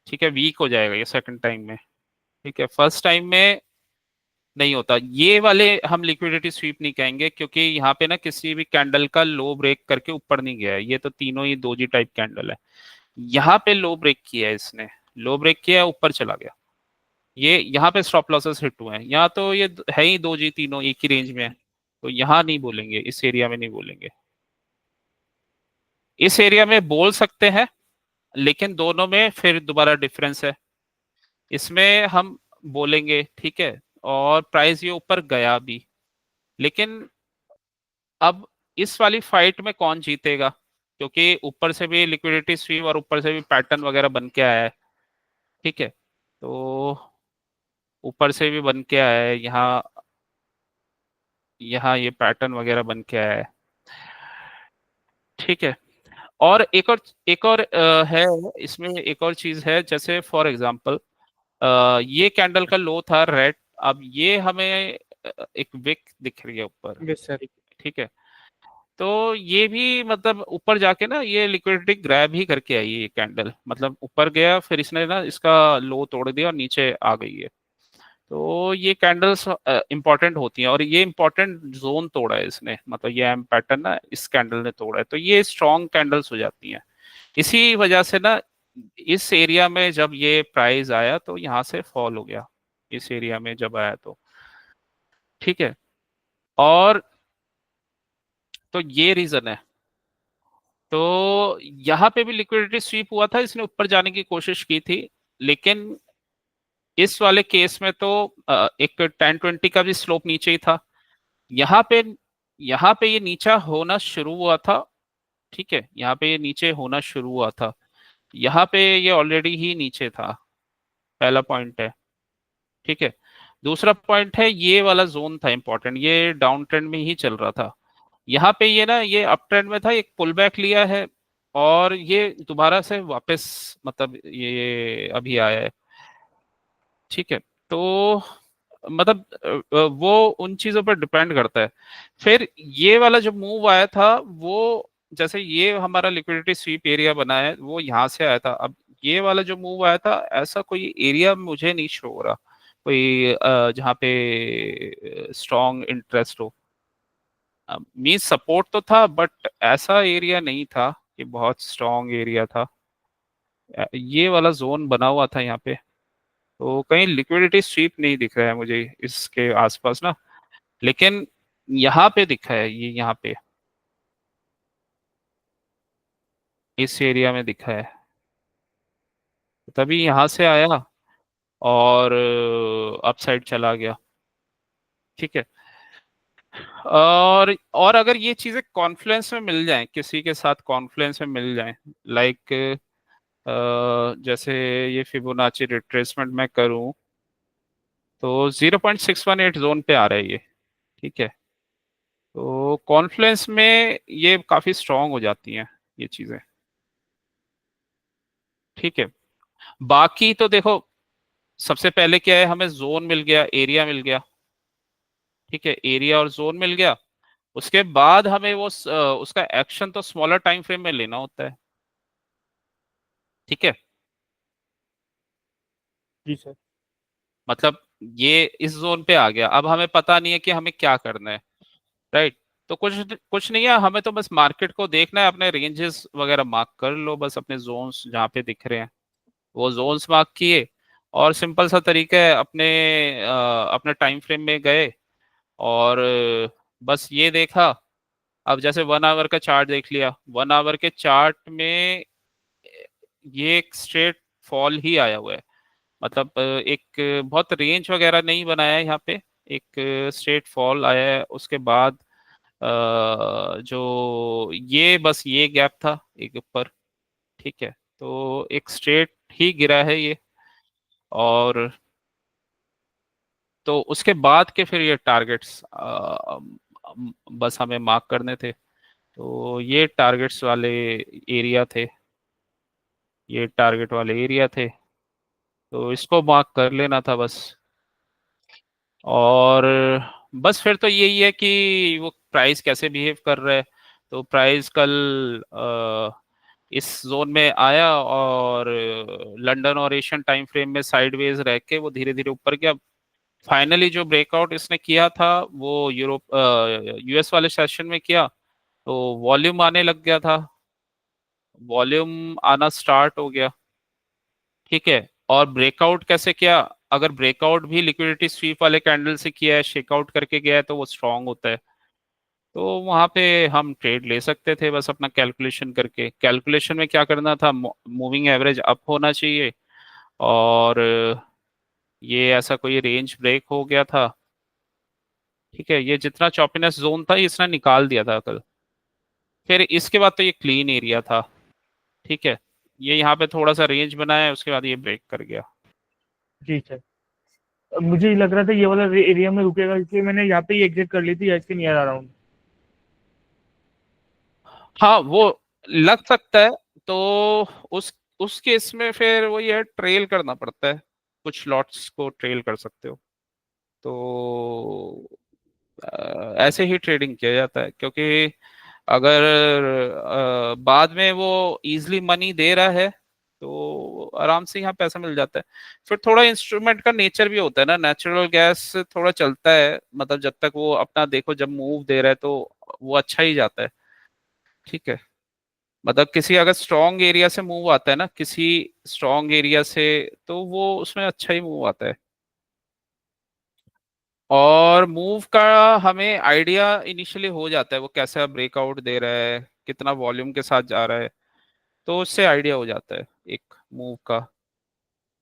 ठीक है, वीक हो जाएगा ये सेकंड टाइम में। ठीक है, फर्स्ट टाइम में नहीं होता ये वाले, हम लिक्विडिटी स्वीप नहीं कहेंगे क्योंकि यहाँ पे ना किसी भी कैंडल का लो ब्रेक करके ऊपर नहीं गया है, ये तो तीनों ही दोजी टाइप कैंडल है। यहाँ पे लो ब्रेक किया है इसने, लो ब्रेक किया ऊपर चला गया। ये यहाँ पे स्टॉप लॉसेस हिट हुए हैं, यहाँ तो ये है ही दो जी, तीनों एक ही रेंज में है। तो यहाँ नहीं बोलेंगे, इस एरिया में नहीं बोलेंगे। इस एरिया में बोल सकते हैं, लेकिन दोनों में फिर दोबारा डिफरेंस है। इसमें हम बोलेंगे ठीक है, और प्राइस ये ऊपर गया भी, लेकिन अब इस वाली फाइट में कौन जीतेगा, क्योंकि ऊपर से भी लिक्विडिटी स्वीप और ऊपर से भी पैटर्न वगैरह बन के आया है। ठीक है, तो ऊपर से भी बन के आया है, यहाँ यहाँ ये पैटर्न वगैरह बन के आया है। ठीक है, और एक और है इसमें, एक और चीज है, जैसे फॉर एग्जांपल ये कैंडल का लो था रेड, अब ये हमें एक विक दिख रही है ऊपर। Yes sir. ठीक है, तो ये भी मतलब ऊपर जाके ना ये लिक्विडिटी ग्रैब ही करके आई है ये कैंडल, मतलब ऊपर गया फिर इसने ना इसका लो तोड़ दिया और नीचे आ गई है। तो ये कैंडल्स इंपॉर्टेंट होती हैं, और ये इंपॉर्टेंट जोन तोड़ा है इसने, मतलब ये एम पैटर्न ना इस कैंडल ने तोड़ा है, तो ये स्ट्रॉन्ग कैंडल्स हो जाती हैं। इसी वजह से ना इस एरिया में जब ये प्राइस आया तो यहाँ से फॉल हो गया, इस एरिया में जब आया तो। ठीक है, और तो ये रीजन है। तो यहाँ पे भी लिक्विडिटी स्वीप हुआ था, इसने ऊपर जाने की कोशिश की थी, लेकिन इस वाले केस में तो एक 10-20 का भी स्लोप नीचे ही था। यहाँ पे यहाँ पे ये नीचा होना शुरू हुआ था। ठीक है, यहाँ पे ये नीचे होना शुरू हुआ था, यहाँ पे ये ऑलरेडी ही नीचे था, पहला पॉइंट है। ठीक है, दूसरा पॉइंट है ये वाला जोन था इंपॉर्टेंट, ये डाउन ट्रेंड में ही चल रहा था। यहाँ पे ये ना ये अप ट्रेंड में था, एक पुल बैक लिया है, और ये दोबारा से वापस मतलब ये अभी आया है। ठीक है, तो मतलब वो उन चीजों पर डिपेंड करता है। फिर ये वाला जो मूव आया था वो, जैसे ये हमारा लिक्विडिटी स्वीप एरिया बना है वो यहाँ से आया था। अब ये वाला जो मूव आया था, ऐसा कोई एरिया मुझे नहीं शो हो रहा कोई जहाँ पे स्ट्रॉन्ग इंटरेस्ट हो। मीन्स सपोर्ट तो था बट ऐसा एरिया नहीं था कि बहुत स्ट्रॉन्ग एरिया था। ये वाला जोन बना हुआ था यहाँ पे, तो कहीं लिक्विडिटी स्वीप नहीं दिख रहा है मुझे इसके आसपास ना। लेकिन यहाँ पे दिखा है, ये यहाँ पे इस एरिया में दिखा है, तभी यहाँ से आया और अपसाइड चला गया। ठीक है। और अगर ये चीजें कॉन्फ्लुएंस में मिल जाएं, किसी के साथ कॉन्फ्लुएंस में मिल जाएं, लाइक जैसे ये फिबोनाची रिट्रेसमेंट मैं करूं तो 0.618 जोन पे आ रहा है ये। ठीक है। तो कॉन्फ्लुएंस में ये काफी स्ट्रांग हो जाती हैं ये चीजें। ठीक है। बाकी तो देखो, सबसे पहले क्या है, हमें जोन मिल गया, एरिया मिल गया। ठीक है, एरिया और जोन मिल गया। उसके बाद हमें वो उसका एक्शन तो स्मॉलर टाइम फ्रेम में लेना होता है। ठीक है। जी सर। मतलब ये इस जोन पे आ गया, अब हमें पता नहीं है कि हमें क्या करना है। राइट। तो कुछ कुछ नहीं है, हमें तो बस मार्केट को देखना है, अपने रेंजेस वगैरह मार्क कर लो, बस अपने जोन्स जहाँ पे दिख रहे हैं वो जोन्स मार्क किए, और सिंपल सा तरीका है, अपने टाइम फ्रेम में गए और बस ये देखा। अब जैसे 1 आवर का चार्ट देख लिया, 1 आवर के चार्ट में ये एक स्ट्रेट फॉल ही आया हुआ है। मतलब एक बहुत रेंज वगैरह नहीं बनाया है यहाँ पे, एक स्ट्रेट फॉल आया है। उसके बाद जो ये बस ये गैप था एक ऊपर। ठीक है। तो एक स्ट्रेट ही गिरा है ये। और तो उसके बाद के फिर ये टारगेट्स बस हमें मार्क करने थे। तो ये टारगेट्स वाले एरिया थे, ये टारगेट वाले एरिया थे, तो इसको मार्क कर लेना था बस। और बस फिर तो यही है कि वो प्राइस कैसे बिहेव कर रहा है। तो प्राइस कल इस जोन में आया और लंदन और एशियन टाइम फ्रेम में साइडवेज रह के वो धीरे धीरे ऊपर गया। फाइनली जो ब्रेकआउट इसने किया था वो यूरोप यूएस वाले सेशन में किया, तो वॉल्यूम आने लग गया था, वॉल्यूम आना स्टार्ट हो गया। ठीक है। और ब्रेकआउट कैसे किया, अगर ब्रेकआउट भी लिक्विडिटी स्वीप वाले कैंडल से किया है, शेकआउट करके गया है, तो वो स्ट्रांग होता है। तो वहां पे हम ट्रेड ले सकते थे बस अपना कैलकुलेशन करके। कैलकुलेशन में क्या करना था, मूविंग एवरेज अप होना चाहिए, और ये ऐसा कोई रेंज ब्रेक हो गया था। ठीक है, ये जितना चॉपीनेस जोन था ये इसने निकाल दिया था कल। फिर इसके बाद तो ये क्लीन एरिया था। ठीक है। ये यहाँ पे थोड़ा सा रेंज बनाया, उसके बाद ये ब्रेक कर गया। जी सर। अब मुझे ही लग रहा था ये वाला एरिया में रुकेगा, इसलिए मैंने यहाँ पे ही एग्जिट कर ली थी, इसके नियर अराउंड। हाँ वो लग सकता है। तो उस केस में फिर वही है, ट्रेल करना पड़ता है, कुछ लॉट्स को ट्रेल कर सकते हो। तो ऐसे ही ट्रेडिंग किया जाता है, क्योंकि अगर बाद में वो इजली मनी दे रहा है तो आराम से यहाँ पैसा मिल जाता है। फिर थोड़ा इंस्ट्रूमेंट का नेचर भी होता है ना, नेचुरल गैस थोड़ा चलता है, मतलब जब तक वो अपना देखो, जब मूव दे रहा है तो वो अच्छा ही जाता है। ठीक है। मतलब किसी अगर स्ट्रॉन्ग एरिया से मूव आता है ना, किसी स्ट्रॉन्ग एरिया से, तो वो उसमें अच्छा ही मूव आता है। और मूव का हमें आइडिया इनिशियली हो जाता है, वो कैसा ब्रेकआउट दे रहा है, कितना वॉल्यूम के साथ जा रहा है, तो उससे आइडिया हो जाता है एक मूव का।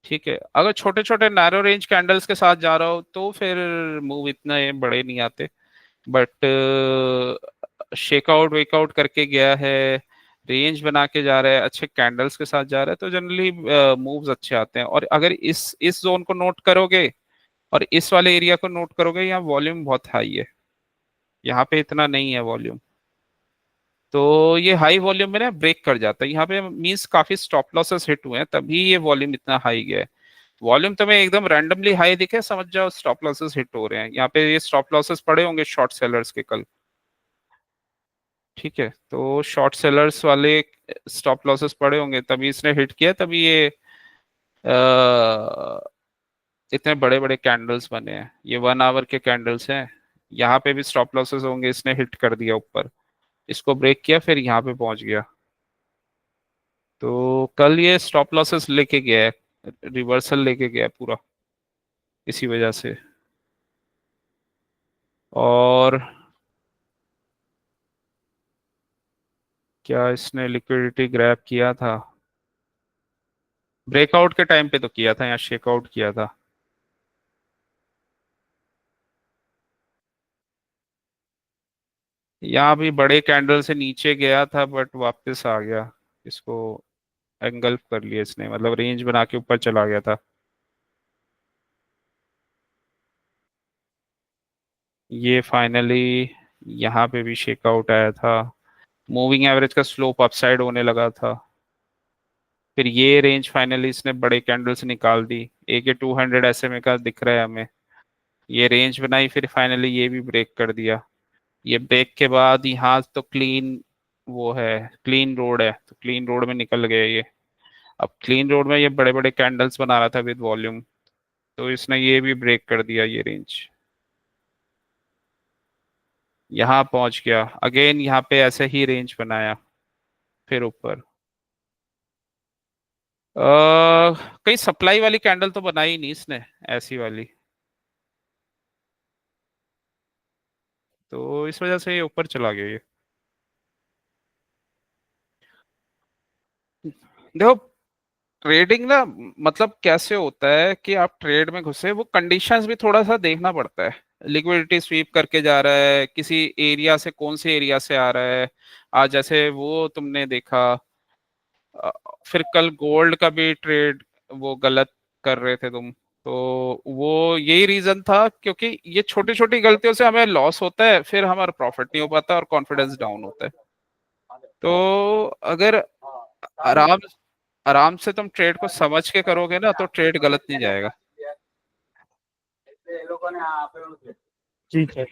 ठीक है। अगर छोटे छोटे नैरो रेंज कैंडल्स के साथ जा रहा हो तो फिर मूव इतने बड़े नहीं आते। बट शेकआउट वेकआउट करके गया है, रेंज बना के जा रहा है, अच्छे कैंडल्स के साथ जा रहा है, तो जनरली मूव्स अच्छे आते हैं। और अगर इस जोन को नोट करोगे और इस वाले एरिया को नोट करोगे, यहाँ वॉल्यूम बहुत हाई है, यहाँ पे इतना नहीं है वॉल्यूम। तो ये हाई वॉल्यूम में ना ब्रेक कर जाता है यहाँ पे, मींस काफी स्टॉप लॉसेस हिट हुए हैं, तभी ये वॉल्यूम इतना हाई गया है। वॉल्यूम तुम्हें एकदम रैंडमली हाई दिखे, समझ जाओ स्टॉप लॉसेस हिट हो रहे हैं। यहाँ पे ये स्टॉप लॉसेस पड़े होंगे शॉर्ट सेलर्स के कल। ठीक है, तो शॉर्ट सेलर्स वाले स्टॉप लॉसेस पड़े होंगे, तभी इसने हिट किया, तभी ये इतने बड़े बड़े कैंडल्स बने हैं। ये 1 आवर के कैंडल्स हैं। यहाँ पे भी स्टॉप लॉसेस होंगे, इसने हिट कर दिया ऊपर, इसको ब्रेक किया, फिर यहाँ पे पहुंच गया। तो कल ये स्टॉप लॉसेस लेके गया है, रिवर्सल लेके गया है पूरा, इसी वजह से। और क्या इसने लिक्विडिटी ग्रैब किया था? ब्रेकआउट के टाइम पे तो किया था, यहाँ शेकआउट किया था। यहाँ भी बड़े कैंडल से नीचे गया था बट वापस आ गया। इसको एंगल्फ कर लिया इसने, मतलब रेंज बना के ऊपर चला गया था। ये फाइनली यहाँ पे भी शेकआउट आया था। मूविंग एवरेज का स्लोप अपसाइड होने लगा था। फिर ये रेंज फाइनली इसने बड़े कैंडल से निकाल दी। एक ये 200 SMA का दिख रहा है हमें। ये रेंज बनाई, फिर फाइनली ये भी ब्रेक कर दिया। ये ब्रेक के बाद यहाँ तो क्लीन वो है, क्लीन रोड है, तो क्लीन रोड में निकल गया ये। अब क्लीन रोड में ये बड़े बड़े कैंडल्स बना रहा था विद वॉल्यूम, तो इसने ये भी ब्रेक कर दिया ये रेंज। यहाँ पहुंच गया अगेन, यहाँ पे ऐसे ही रेंज बनाया, फिर ऊपर। कहीं सप्लाई वाली कैंडल तो बनाई नहीं इसने, ऐसी वाली। तो इस वजह से ये ऊपर चला गया ये। देखो, ट्रेडिंग ना, मतलब कैसे होता है कि आप ट्रेड में घुसे, वो कंडीशंस भी थोड़ा सा देखना पड़ता है। लिक्विडिटी स्वीप करके जा रहा है किसी एरिया से, कौन से एरिया से आ रहा है। आज जैसे वो तुमने देखा, अ, फिर कल गोल्ड का भी ट्रेड वो गलत कर रहे थे तुम। तो वो यही रीजन था, क्योंकि ये छोटी छोटी गलतियों से हमें लॉस होता है, फिर हमारा प्रॉफिट नहीं हो पाता और कॉन्फिडेंस डाउन होता है। तो अगर आराम आराम से तुम ट्रेड को समझ के करोगे ना, तो ट्रेड गलत नहीं जाएगा। जी सर।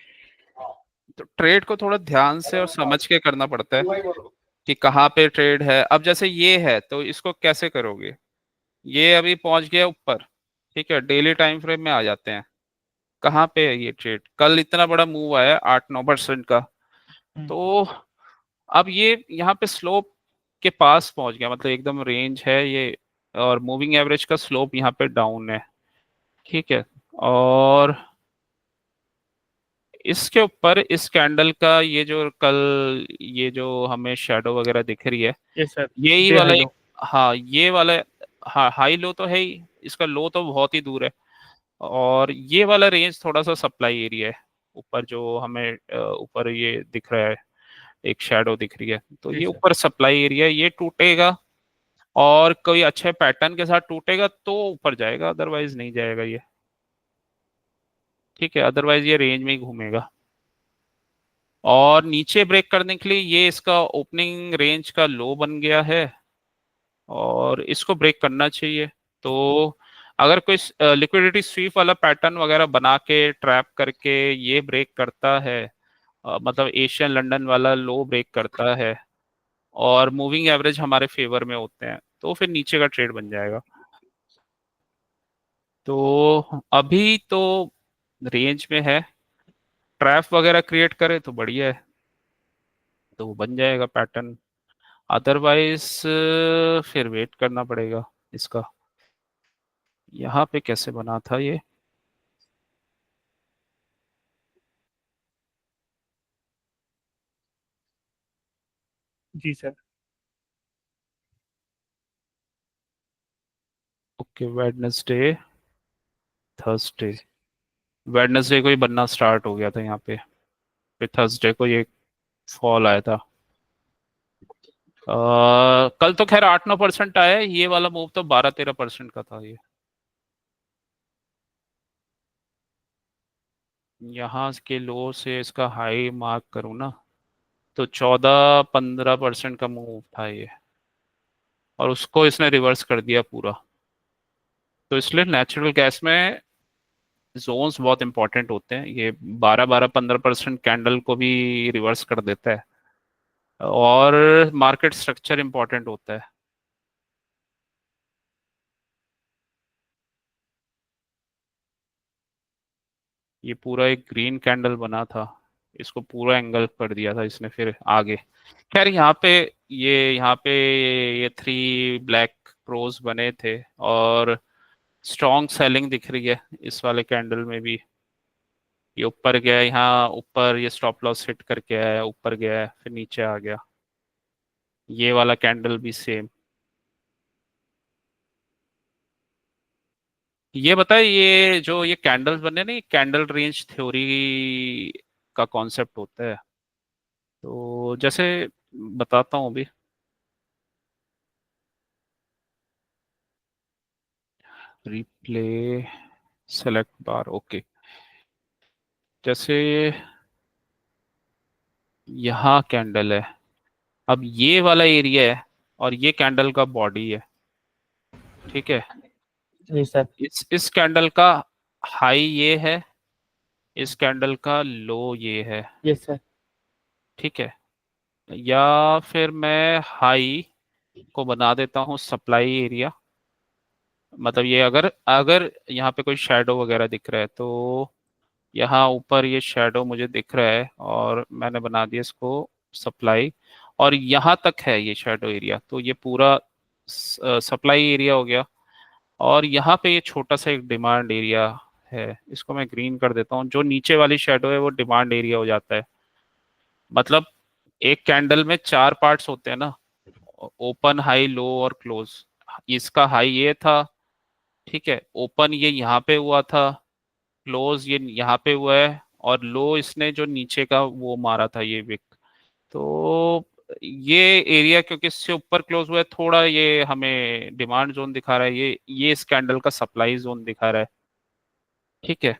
तो ट्रेड को थोड़ा ध्यान से और समझ के करना पड़ता है कि कहाँ पे ट्रेड है। अब जैसे ये है, तो इसको कैसे करोगे? ये अभी पहुंच गया ऊपर, ठीक है, डेली टाइम फ्रेम में आ जाते हैं। कहाँ पे है ये ट्रेड? कल इतना बड़ा मूव आया 8-9% का। हम्म, तो अब ये यहाँ पे स्लोप के पास पहुंच गया, मतलब एकदम रेंज है ये, और मूविंग एवरेज का स्लोप यहाँ पे डाउन है। ठीक है, और इसके ऊपर इस कैंडल का ये जो कल ये जो हमें शेडो वगैरह दिख रही है, यस सर। यही डे वाला हाई लो। हाँ ये वाला। हाँ, हाई लो तो है ही, इसका लो तो बहुत ही दूर है। और ये वाला रेंज थोड़ा सा सप्लाई एरिया है, ऊपर जो हमें ऊपर ये दिख रहा है, एक शेडो दिख रही है, तो जी ये सर। ऊपर सप्लाई एरिया है। ये टूटेगा और कोई अच्छे पैटर्न के साथ टूटेगा तो ऊपर जाएगा, अदरवाइज नहीं जाएगा ये। ठीक है, अदरवाइज ये रेंज में ही घूमेगा। और नीचे ब्रेक करने के लिए ये इसका ओपनिंग रेंज का लो बन गया है, और इसको ब्रेक करना चाहिए। तो अगर कोई लिक्विडिटी स्वीप वाला पैटर्न वगैरह बना के ट्रैप करके ये ब्रेक करता है, मतलब एशियन लंदन वाला लो ब्रेक करता है, और मूविंग एवरेज हमारे फेवर में होते हैं, तो फिर नीचे का ट्रेड बन जाएगा। तो अभी तो रेंज में है, ट्रैप वगैरह क्रिएट करे तो बढ़िया है, तो वो बन जाएगा पैटर्न। अदरवाइज फिर वेट करना पड़ेगा इसका। यहाँ पे कैसे बना था ये? जी sir. Okay, Wednesday, Thursday. Wednesday को ही बनना स्टार्ट हो गया था यहाँ पे, फिर थर्सडे को ये फॉल आया था। कल तो खैर 8-9% आया है, ये वाला मूव तो 12-13% का था ये। यहाँ के लो से इसका हाई मार्क करूँ ना, तो 14-15% का मूव था ये, और उसको इसने रिवर्स कर दिया पूरा। तो इसलिए नेचुरल गैस में जोन्स बहुत इंपॉर्टेंट होते हैं। ये 12-15% कैंडल को भी रिवर्स कर देता है। और मार्केट स्ट्रक्चर इंपॉर्टेंट होता है। ये पूरा एक ग्रीन कैंडल बना था, इसको पूरा एंगल कर दिया था इसने फिर आगे। खैर यहाँ पे ये 3 ब्लैक क्रोस बने थे, और स्ट्रॉन्ग सेलिंग दिख रही है इस वाले कैंडल में भी। ये ऊपर गया, यहाँ ऊपर ये स्टॉप लॉस हिट करके आया, ऊपर गया है फिर नीचे आ गया। ये वाला कैंडल भी सेम। ये बताए, ये जो ये कैंडल्स बने ना, ये कैंडल रेंज थ्योरी का कॉन्सेप्ट होता है। तो जैसे बताता हूँ अभी। रिप्ले, सेलेक्ट बार, ओके। जैसे यहाँ कैंडल है, अब ये वाला एरिया है और ये कैंडल का बॉडी है, ठीक है। जी सर। इस कैंडल का हाई ये है, इस कैंडल का लो ये है, यस सर। ठीक है। या फिर मैं हाई को बना देता हूँ सप्लाई एरिया। मतलब ये अगर अगर यहाँ पे कोई शेडो वगैरह दिख रहा है तो यहाँ ऊपर ये शेडो मुझे दिख रहा है, और मैंने बना दिया इसको सप्लाई। और यहाँ तक है ये शेडो एरिया, तो ये पूरा सप्लाई एरिया हो गया। और यहाँ पे ये छोटा सा एक डिमांड एरिया है, इसको मैं ग्रीन कर देता हूँ। जो नीचे वाली शेडो है वो डिमांड एरिया हो जाता है। मतलब एक कैंडल में 4 पार्ट्स होते हैं ना, ओपन, हाई, लो और क्लोज। इसका हाई ये था, ठीक है। ओपन ये यहाँ पे हुआ था, क्लोज ये यहाँ पे हुआ है, और लो इसने जो नीचे का वो मारा था ये विक। तो ये एरिया क्योंकि इससे ऊपर क्लोज हुआ है, थोड़ा ये हमें डिमांड जोन दिखा रहा है। ये इस कैंडल का सप्लाई जोन दिखा रहा है, ठीक है।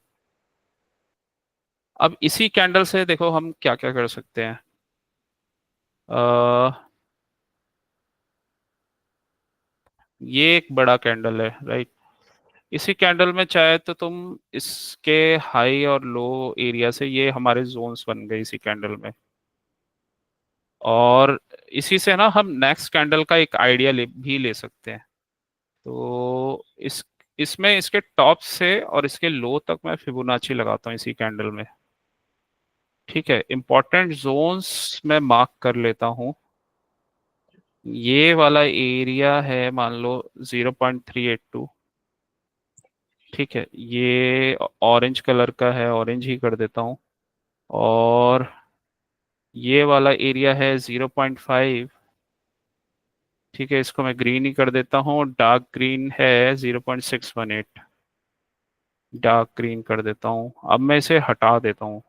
अब इसी कैंडल से देखो हम क्या क्या कर सकते हैं। अ, ये एक बड़ा कैंडल है, राइट। इसी कैंडल में चाहे तो तुम इसके हाई और लो एरिया से, ये हमारे जोन्स बन गए इसी कैंडल में। और इसी से ना हम नेक्स्ट कैंडल का एक आइडिया भी ले सकते हैं। तो इसमें इसके टॉप से और इसके लो तक मैं फिबोनाची लगाता हूँ इसी कैंडल में, ठीक है। इंपॉर्टेंट जोन्स मैं मार्क कर लेता हूँ। ये वाला एरिया है मान लो 0.382, ठीक है। ये ऑरेंज कलर का है, ऑरेंज ही कर देता हूँ। और ये वाला एरिया है 0.5, ठीक है। इसको मैं ग्रीन ही कर देता हूँ। डार्क ग्रीन है 0.618, डार्क ग्रीन कर देता हूँ। अब मैं इसे हटा देता हूँ।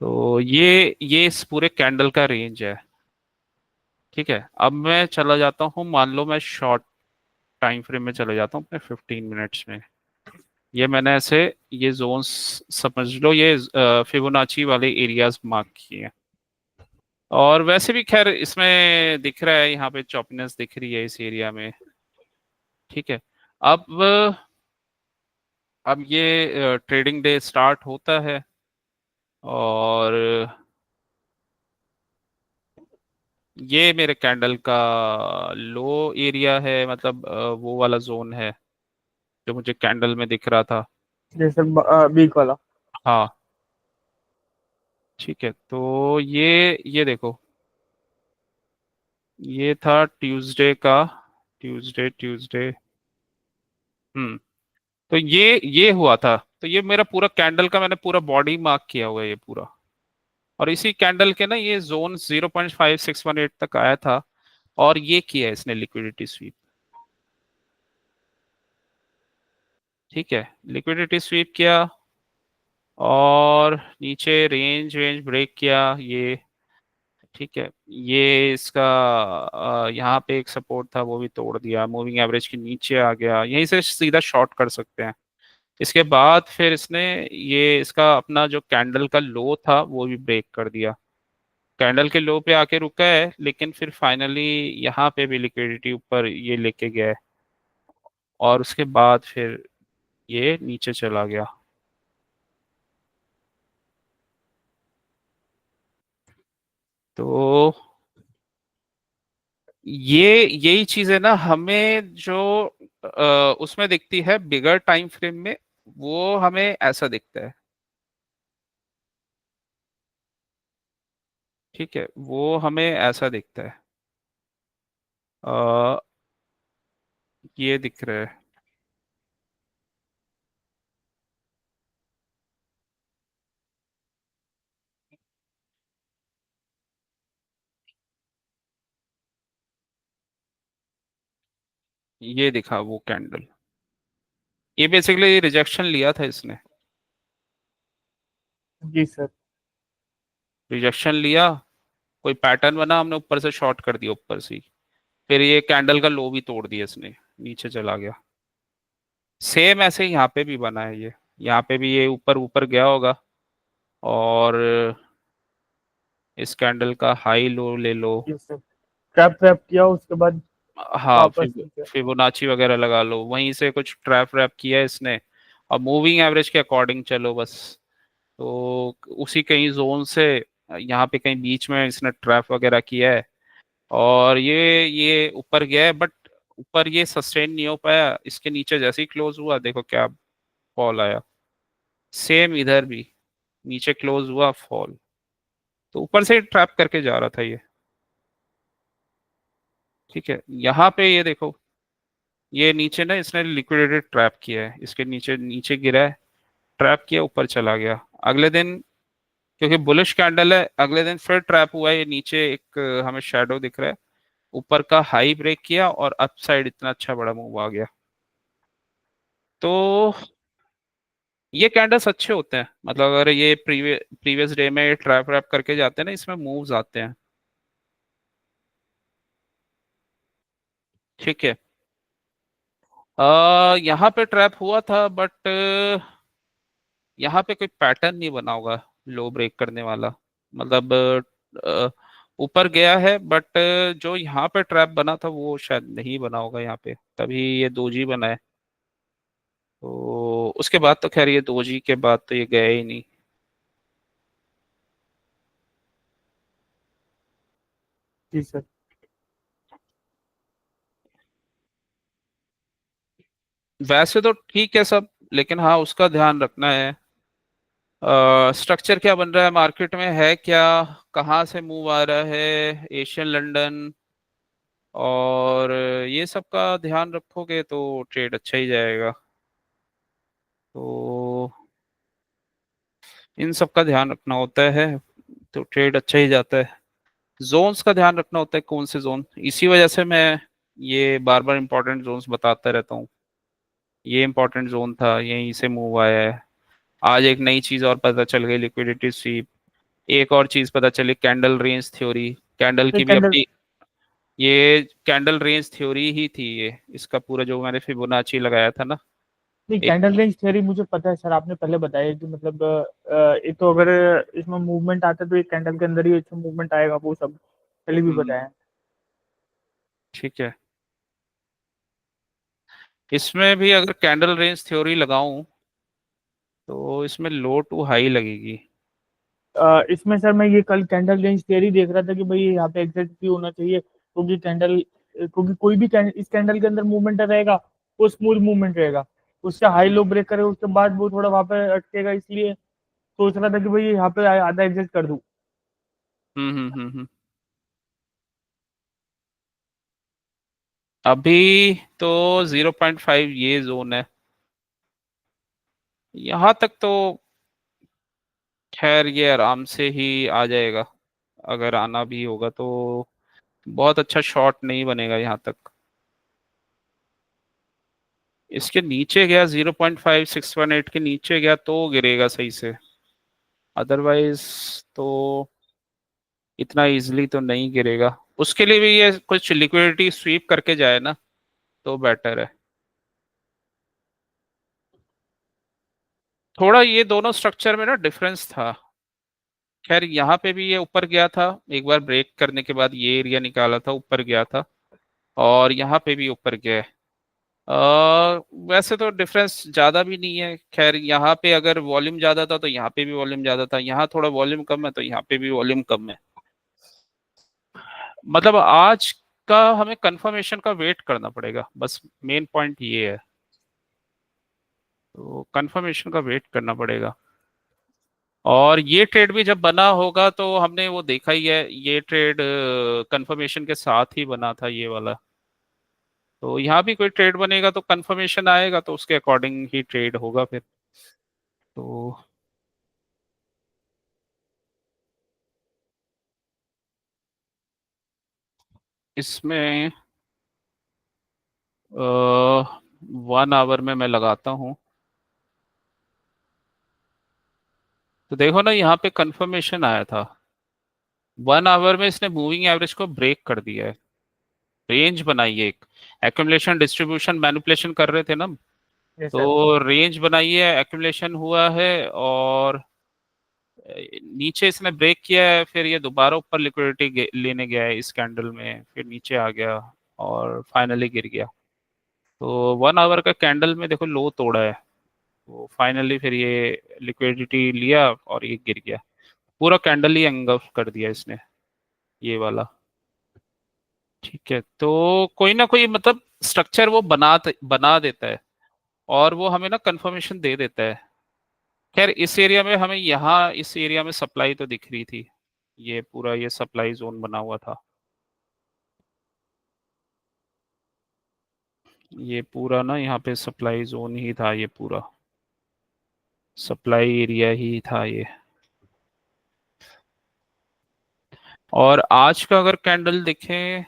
तो ये इस पूरे कैंडल का रेंज है, ठीक है। अब मैं चला जाता हूँ, मान लो मैं शॉर्ट टाइम फ्रेम में चले जाता हूँ अपने 15 मिनट्स में। ये मैंने ऐसे ये जोन्स समझ लो, ये फिबोनाची वाले एरियाज मार्क किए हैं। और वैसे भी खैर इसमें दिख रहा है, यहाँ पे चॉपनेस दिख रही है इस एरिया में, ठीक है। अब अब ये ट्रेडिंग डे स्टार्ट होता है, और ये मेरे कैंडल का लो एरिया है, मतलब वो वाला जोन है जो मुझे कैंडल में दिख रहा था। जैसे बीक वाला। हाँ, ठीक है। तो ये देखो, ये था ट्यूसडे का, ट्यूसडे ट्यूसडे। तो ये हुआ था। तो ये मेरा पूरा कैंडल का मैंने पूरा बॉडी मार्क किया हुआ है ये पूरा। और इसी कैंडल के ना ये जोन 0.5618 तक आया था, और ये किया है इसने लिक्विडिटी स्वीप, ठीक है। लिक्विडिटी स्वीप किया, और नीचे रेंज रेंज ब्रेक किया ये, ठीक है। ये इसका यहाँ पे एक सपोर्ट था वो भी तोड़ दिया, मूविंग एवरेज के नीचे आ गया, यहीं से सीधा शॉर्ट कर सकते हैं। इसके बाद फिर इसने ये इसका अपना जो कैंडल का लो था वो भी ब्रेक कर दिया। कैंडल के लो पे आके रुका है, लेकिन फिर फाइनली यहाँ पे भी लिक्विडिटी ऊपर ये लेके गया है। और उसके बाद फिर ये नीचे चला गया। तो ये यही चीज है ना हमें जो उसमें दिखती है बिगर टाइम फ्रेम में, वो हमें ऐसा दिखता है। ठीक है, वो हमें ऐसा दिखता है। अ, ये दिख रहा है। ये दिखा वो कैंडल। ये बेसिकली रिजेक्शन लिया था इसने। जी सर। रिजेक्शन लिया, कोई पैटर्न बना, हमने ऊपर से शॉर्ट कर दिया ऊपर से ही। फिर ये कैंडल का लो भी तोड़ दिया इसने, नीचे चला गया। सेम ऐसे ही यहाँ पे भी बना है ये। यहाँ पे भी ये ऊपर ऊपर गया होगा, और इस कैंडल का हाई लो ले लो। जी सर, ट्रैप ट्रैप किया उसके बाद हाँ, वापस नीचे। फिबोनाची वगैरह लगा लो, वहीं से कुछ ट्रैप रैप किया है इसने। और मूविंग एवरेज के अकॉर्डिंग चलो बस। तो उसी कहीं जोन से यहाँ पे कहीं बीच में इसने ट्रैप वगैरह किया है। और ये ऊपर गया है, बट ऊपर ये सस्टेन नहीं हो पाया। इसके नीचे जैसे ही क्लोज हुआ, देखो क्या फॉल आया। सेम इधर भी नीचे क्लोज हुआ, फॉल। तो ऊपर से ट्रैप करके जा रहा था ये। ठीक है, यहाँ पे ये देखो, ये नीचे ना इसने लिक्विडेटेड ट्रैप किया है, इसके नीचे नीचे गिरा है, ट्रैप किया, ऊपर चला गया। अगले दिन, क्योंकि बुलिश कैंडल है, अगले दिन फिर ट्रैप हुआ है, ये नीचे एक हमें शैडो दिख रहा है। ऊपर का हाई ब्रेक किया और अप साइड इतना अच्छा बड़ा मूव आ गया। तो ये कैंडल्स अच्छे होते हैं, मतलब अगर ये प्रीवियस डे में ट्रैप रैप करके जाते हैं ना, इसमें मूव्स आते हैं। ठीक है। यहाँ पे ट्रैप हुआ था, बट यहाँ पे कोई पैटर्न नहीं बना होगा लो ब्रेक करने वाला। मतलब अ, ऊपर गया है, बट जो यहाँ पे ट्रैप बना था वो शायद नहीं बना होगा यहाँ पे, तभी ये दोजी बना है। तो उसके बाद तो खैर, ये दोजी के बाद तो ये गया ही नहीं। जी सर। वैसे तो ठीक है सब, लेकिन हाँ उसका ध्यान रखना है। स्ट्रक्चर क्या बन रहा है मार्केट में, है क्या, कहाँ से मूव आ रहा है, एशियन लंदन, और ये सब का ध्यान रखोगे तो ट्रेड अच्छा ही जाएगा। तो इन सब का ध्यान रखना होता है, तो ट्रेड अच्छा ही जाता है। जोन्स का ध्यान रखना होता है, कौन से जोन, इसी वजह से मैं ये बार बार इंपॉर्टेंट जोन्स बताता रहता हूँ। ये इंपॉर्टेंट जोन था, यहीं से मूव आया है। आज एक नई चीज और पता चल गई, लिक्विडिटी स्वीप। एक और चीज पता चली, कैंडल रेंज थ्योरी। कैंडल नहीं की भी कैंडल अपनी, ये कैंडल रेंज थ्योरी ही थी ये, इसका पूरा जो मैंने फिबोनाची लगाया था ना। नहीं एक कैंडल रेंज थ्योरी मुझे पता है सर, आपने पहले बताया कि मतलब ये तो अगर इसमें मूवमेंट आता है तो एक कैंडल के अंदर ही अच्छा मूवमेंट आएगा, वो सब पहले भी हम्म, बताया। ठीक है। इसमें भी अगर कैंडल रेंज थ्योरी लगाऊं, तो इसमें लो टू हाई लगेगी। इसमें सर मैं ये कल कैंडल रेंज थ्योरी देख रहा था कि भाई यहाँ पे एग्जैक्ट भी होना चाहिए, क्योंकि कैंडल, क्योंकि कोई भी इस कैंडल के अंदर मूवमेंट रहेगा वो स्मूथ मूवमेंट रहेगा। उससे हाई हम्म लो ब्रेक करे उसके बाद वो थोड़ा वहां पे अटकेगा, इसलिए सोच रहा था कि भाई यहाँ पे आधा एग्जिट कर दूं। हम्म। अभी तो 0.5 ये जोन है, यहाँ तक तो खैर ये आराम से ही आ जाएगा। अगर आना भी होगा तो बहुत अच्छा शॉट नहीं बनेगा यहाँ तक। इसके नीचे गया, 0.5618 के नीचे गया तो गिरेगा सही से। अदरवाइज तो इतना इजीली तो नहीं गिरेगा। उसके लिए भी ये कुछ लिक्विडिटी स्वीप करके जाए ना, तो बेटर है। थोड़ा ये दोनों स्ट्रक्चर में ना डिफरेंस था। खैर यहाँ पे भी ये ऊपर गया था, एक बार ब्रेक करने के बाद ये एरिया निकाला था, ऊपर गया था। और यहाँ पे भी ऊपर गया है। वैसे तो डिफरेंस ज़्यादा भी नहीं है। खैर यहाँ पे अगर वॉल्यूम ज़्यादा था तो यहाँ पे भी वॉल्यूम ज़्यादा था, यहाँ थोड़ा वॉल्यूम कम है तो यहाँ पे भी वॉल्यूम कम है। मतलब आज का हमें कंफर्मेशन का वेट करना पड़ेगा, बस मेन पॉइंट ये है। तो कंफर्मेशन का वेट करना पड़ेगा। और ये ट्रेड भी जब बना होगा तो हमने वो देखा ही है, ये ट्रेड कंफर्मेशन के साथ ही बना था ये वाला। तो यहाँ भी कोई ट्रेड बनेगा तो कंफर्मेशन आएगा तो उसके अकॉर्डिंग ही ट्रेड होगा फिर। तो इसमें 1 आवर में मैं लगाता हूँ। तो देखो ना यहाँ पे कंफर्मेशन आया था, 1 आवर में इसने मूविंग एवरेज को ब्रेक कर दिया है, रेंज बनाई है एक। एक्यूमुलेशन डिस्ट्रीब्यूशन मैनिपुलेशन कर रहे थे ना हम, यस सर। तो रेंज बनाई है, एक्यूमुलेशन हुआ है, और नीचे इसने ब्रेक किया है, फिर ये दोबारा ऊपर लिक्विडिटी लेने गया है इस कैंडल में, फिर नीचे आ गया और फाइनली गिर गया। तो 1 आवर का कैंडल में देखो लो तोड़ा है, तो फाइनली फिर ये लिक्विडिटी लिया और ये गिर गया। पूरा कैंडल ही एंगल्फ कर दिया इसने, ये वाला। ठीक है, तो कोई ना कोई मतलब स्ट्रक्चर वो बना देता है, और वो हमें ना कंफर्मेशन दे देता है। खैर इस एरिया में हमें, यहाँ इस एरिया में सप्लाई तो दिख रही थी, ये पूरा ये सप्लाई जोन बना हुआ था, ये पूरा ना यहाँ पे सप्लाई जोन ही था, ये पूरा सप्लाई एरिया ही था ये। और आज का अगर कैंडल देखें,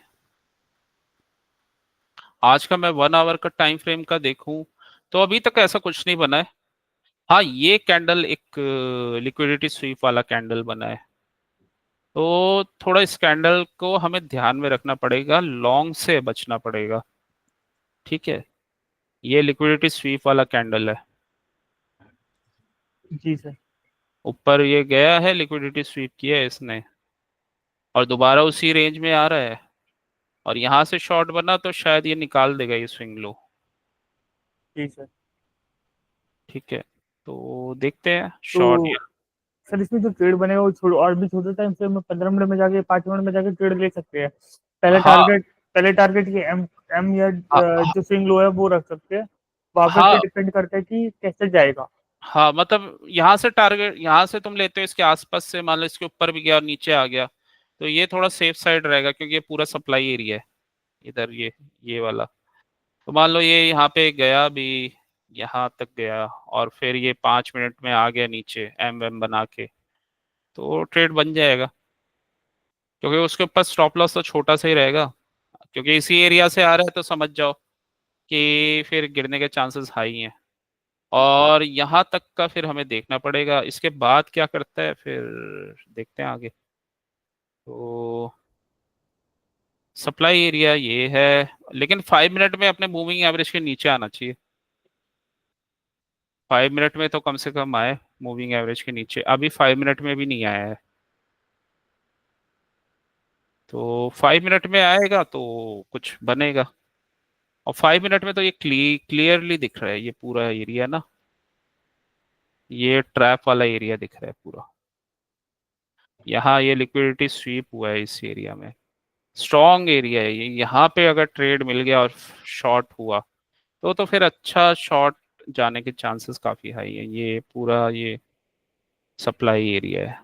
आज का मैं 1 आवर का टाइम फ्रेम का देखूं, तो अभी तक ऐसा कुछ नहीं बना है। हाँ, ये कैंडल एक लिक्विडिटी स्वीप वाला कैंडल बना है, तो थोड़ा इस कैंडल को हमें ध्यान में रखना पड़ेगा, लॉन्ग से बचना पड़ेगा। ठीक है, ये लिक्विडिटी स्वीप वाला कैंडल है, जी सर। ऊपर ये गया है, लिक्विडिटी स्वीप किया है इसने, और दोबारा उसी रेंज में आ रहा है, और यहाँ से शॉर्ट बना तो शायद ये निकाल देगा ये स्विंग लो। जी सर। ठीक है, तो देखते हैं शॉर्ट तो या। सर इसमें जो ट्रेड बनेगा वो और भी छोटे टाइम फ्रेम में 15 मिनट में जाके 5 मिनट में जाके ट्रेड ले सकते हैं। पहले हाँ टारगेट पहले टारगेट की एम एम या हाँ जो स्विंग लो है वो रख सकते हैं। वहां पे फिर हाँ डिपेंड करता है कि कैसे जाएगा। हाँ, मतलब यहाँ से टारगेट, यहाँ से तुम लेते हो इसके आसपास से, मान लो इसके ऊपर भी गया और नीचे आ गया, तो ये थोड़ा सेफ साइड रहेगा, क्योंकि ये पूरा सप्लाई एरिया है इधर, ये वाला। तो मान लो ये यहाँ पे गया भी, यहाँ तक गया, और फिर ये 5 मिनट में आ गया नीचे एम एम बना के, तो ट्रेड बन जाएगा, क्योंकि उसके ऊपर स्टॉप लॉस तो छोटा सा ही रहेगा, क्योंकि इसी एरिया से आ रहा है, तो समझ जाओ कि फिर गिरने के चांसेस हाई हैं। और यहाँ तक का फिर हमें देखना पड़ेगा, इसके बाद क्या करता है फिर देखते हैं आगे। तो सप्लाई एरिया ये है, लेकिन 5 मिनट में अपने मूविंग एवरेज के नीचे आना चाहिए। 5 मिनट में तो कम से कम आए मूविंग एवरेज के नीचे, अभी 5 मिनट में भी नहीं आया है। तो 5 मिनट में आएगा तो कुछ बनेगा। और 5 मिनट में तो ये क्लियरली दिख रहा है, ये पूरा एरिया ना, ये ट्रैप वाला एरिया दिख रहा है पूरा। यहाँ ये लिक्विडिटी स्वीप हुआ है इस एरिया में, स्ट्रॉन्ग एरिया है ये। यहाँ पे अगर ट्रेड मिल गया और शॉर्ट हुआ, तो फिर अच्छा शॉर्ट जाने के चांसेस काफी हाई है। ये पूरा ये सप्लाई एरिया है।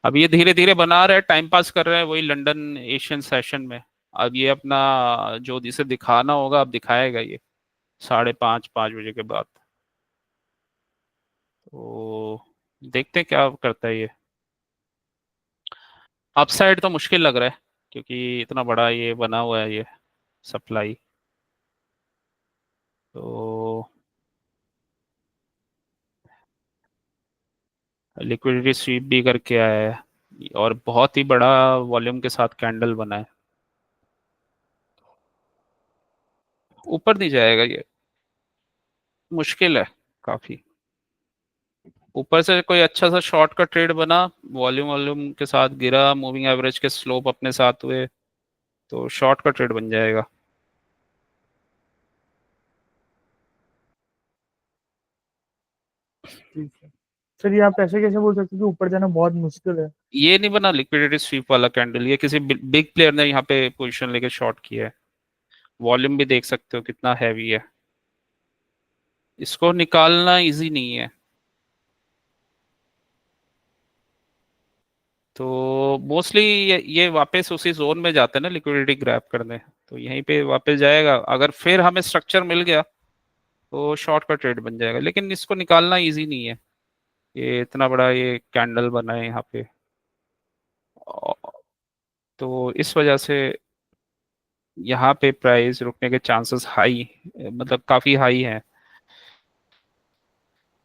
अब ये धीरे धीरे बना रहे हैं, टाइम पास कर रहे हैं वही लंदन एशियन सेशन में। अब ये अपना जो जिसे दिखाना होगा अब दिखाएगा ये, 5:30 5 बजे के बाद। तो देखते हैं क्या करता है ये। अपसाइड तो मुश्किल लग रहा है, क्योंकि इतना बड़ा ये बना हुआ है ये सप्लाई। तो लिक्विडिटी स्वीप भी करके आया है, और बहुत ही बड़ा वॉल्यूम के साथ कैंडल बना है। ऊपर नहीं जाएगा ये, मुश्किल है काफी। ऊपर से कोई अच्छा सा शॉर्ट का ट्रेड बना, वॉल्यूम वॉल्यूम के साथ गिरा, मूविंग एवरेज के स्लोप अपने साथ हुए, तो शॉर्ट का ट्रेड बन जाएगा। ठीक है सर, ये आप ऐसे कैसे बोल सकते हो कि ऊपर जाना बहुत मुश्किल है? ये नहीं बना लिक्विडिटी स्वीप वाला कैंडल, ये किसी बिग प्लेयर ने यहाँ पे पोजीशन लेके शॉर्ट किया है। वॉल्यूम भी देख सकते हो कितना हैवी है, इसको निकालना इजी नहीं है। तो मोस्टली ये वापस उसी जोन में जाते हैं ना लिक्विडिटी ग्रैब करने, तो यहीं पे वापस जाएगा। अगर फिर हमें स्ट्रक्चर मिल गया तो शॉर्ट का ट्रेड बन जाएगा, लेकिन इसको निकालना इजी नहीं है। ये इतना बड़ा ये कैंडल बना है यहाँ पे, तो इस वजह से यहाँ पे प्राइस रुकने के चांसेस हाई, मतलब काफी हाई है।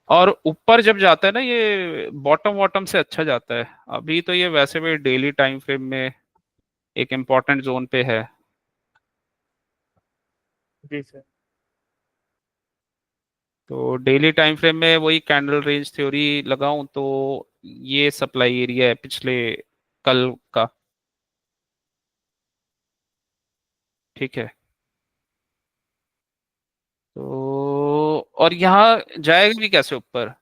और ऊपर जब जाता है ना ये बॉटम वॉटम से अच्छा जाता है। अभी तो ये वैसे भी डेली टाइम फ्रेम में एक इम्पॉर्टेंट जोन पे है। जी सर। तो डेली टाइम फ्रेम में वही कैंडल रेंज थ्योरी लगाऊं तो ये सप्लाई एरिया है पिछले कल का। ठीक है, तो और यहाँ जाएगा भी कैसे ऊपर?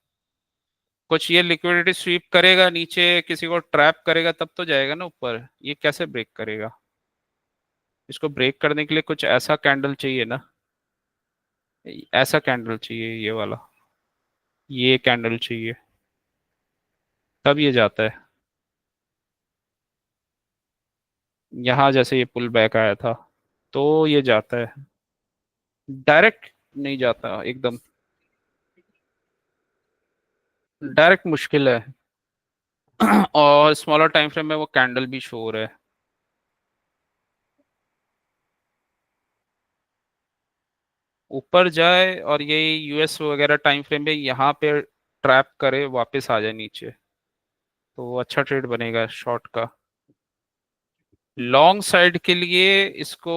कुछ ये लिक्विडिटी स्वीप करेगा नीचे, किसी को ट्रैप करेगा तब तो जाएगा ना ऊपर। ये कैसे ब्रेक करेगा? इसको ब्रेक करने के लिए कुछ ऐसा कैंडल चाहिए ना, ऐसा कैंडल चाहिए, ये वाला, ये कैंडल चाहिए, तब ये जाता है। यहाँ जैसे ये पुल बैक आया था तो ये जाता है, डायरेक्ट नहीं जाता एकदम, डायरेक्ट मुश्किल है। और स्मॉलर टाइम फ्रेम में वो कैंडल भी शो हो रहा है। ऊपर जाए और ये यूएस वगैरह टाइम फ्रेम में यहाँ पे ट्रैप करे, वापस आ जाए नीचे, तो अच्छा ट्रेड बनेगा शॉर्ट का। लॉन्ग साइड के लिए इसको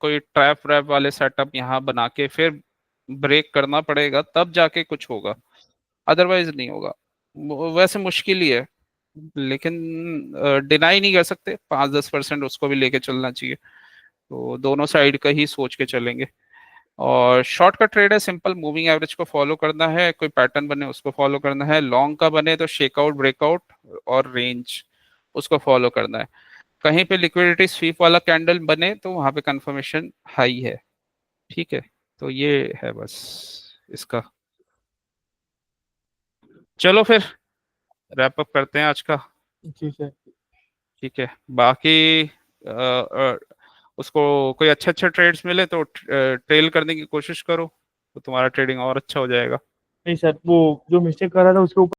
कोई ट्रैप व्रैप वाले सेटअप यहाँ बना के फिर ब्रेक करना पड़ेगा, तब जाके कुछ होगा, अदरवाइज नहीं होगा। वैसे मुश्किल ही है, लेकिन डिनाई नहीं कर सकते, 5-10% उसको भी लेके चलना चाहिए। तो दोनों साइड का ही सोच के चलेंगे। और शॉर्ट का ट्रेड है सिंपल, मूविंग एवरेज को फॉलो करना है, कोई पैटर्न बने उसको फॉलो करना है। लॉन्ग का बने तो शेकआउट ब्रेकआउट और रेंज, उसको फॉलो करना है। कहीं पे लिक्विडिटी स्वीप वाला कैंडल बने तो वहां पे कंफर्मेशन हाई है। ठीक है, तो ये है बस इसका। चलो फिर रैप अप करते हैं आज का। ठीक है। ठीक है, बाकी उसको कोई अच्छे अच्छे ट्रेड्स मिले तो ट्रेल करने की कोशिश करो, तो तुम्हारा ट्रेडिंग और अच्छा हो जाएगा। नहीं सर, वो जो मिस्टेक कर रहा था उसके ऊपर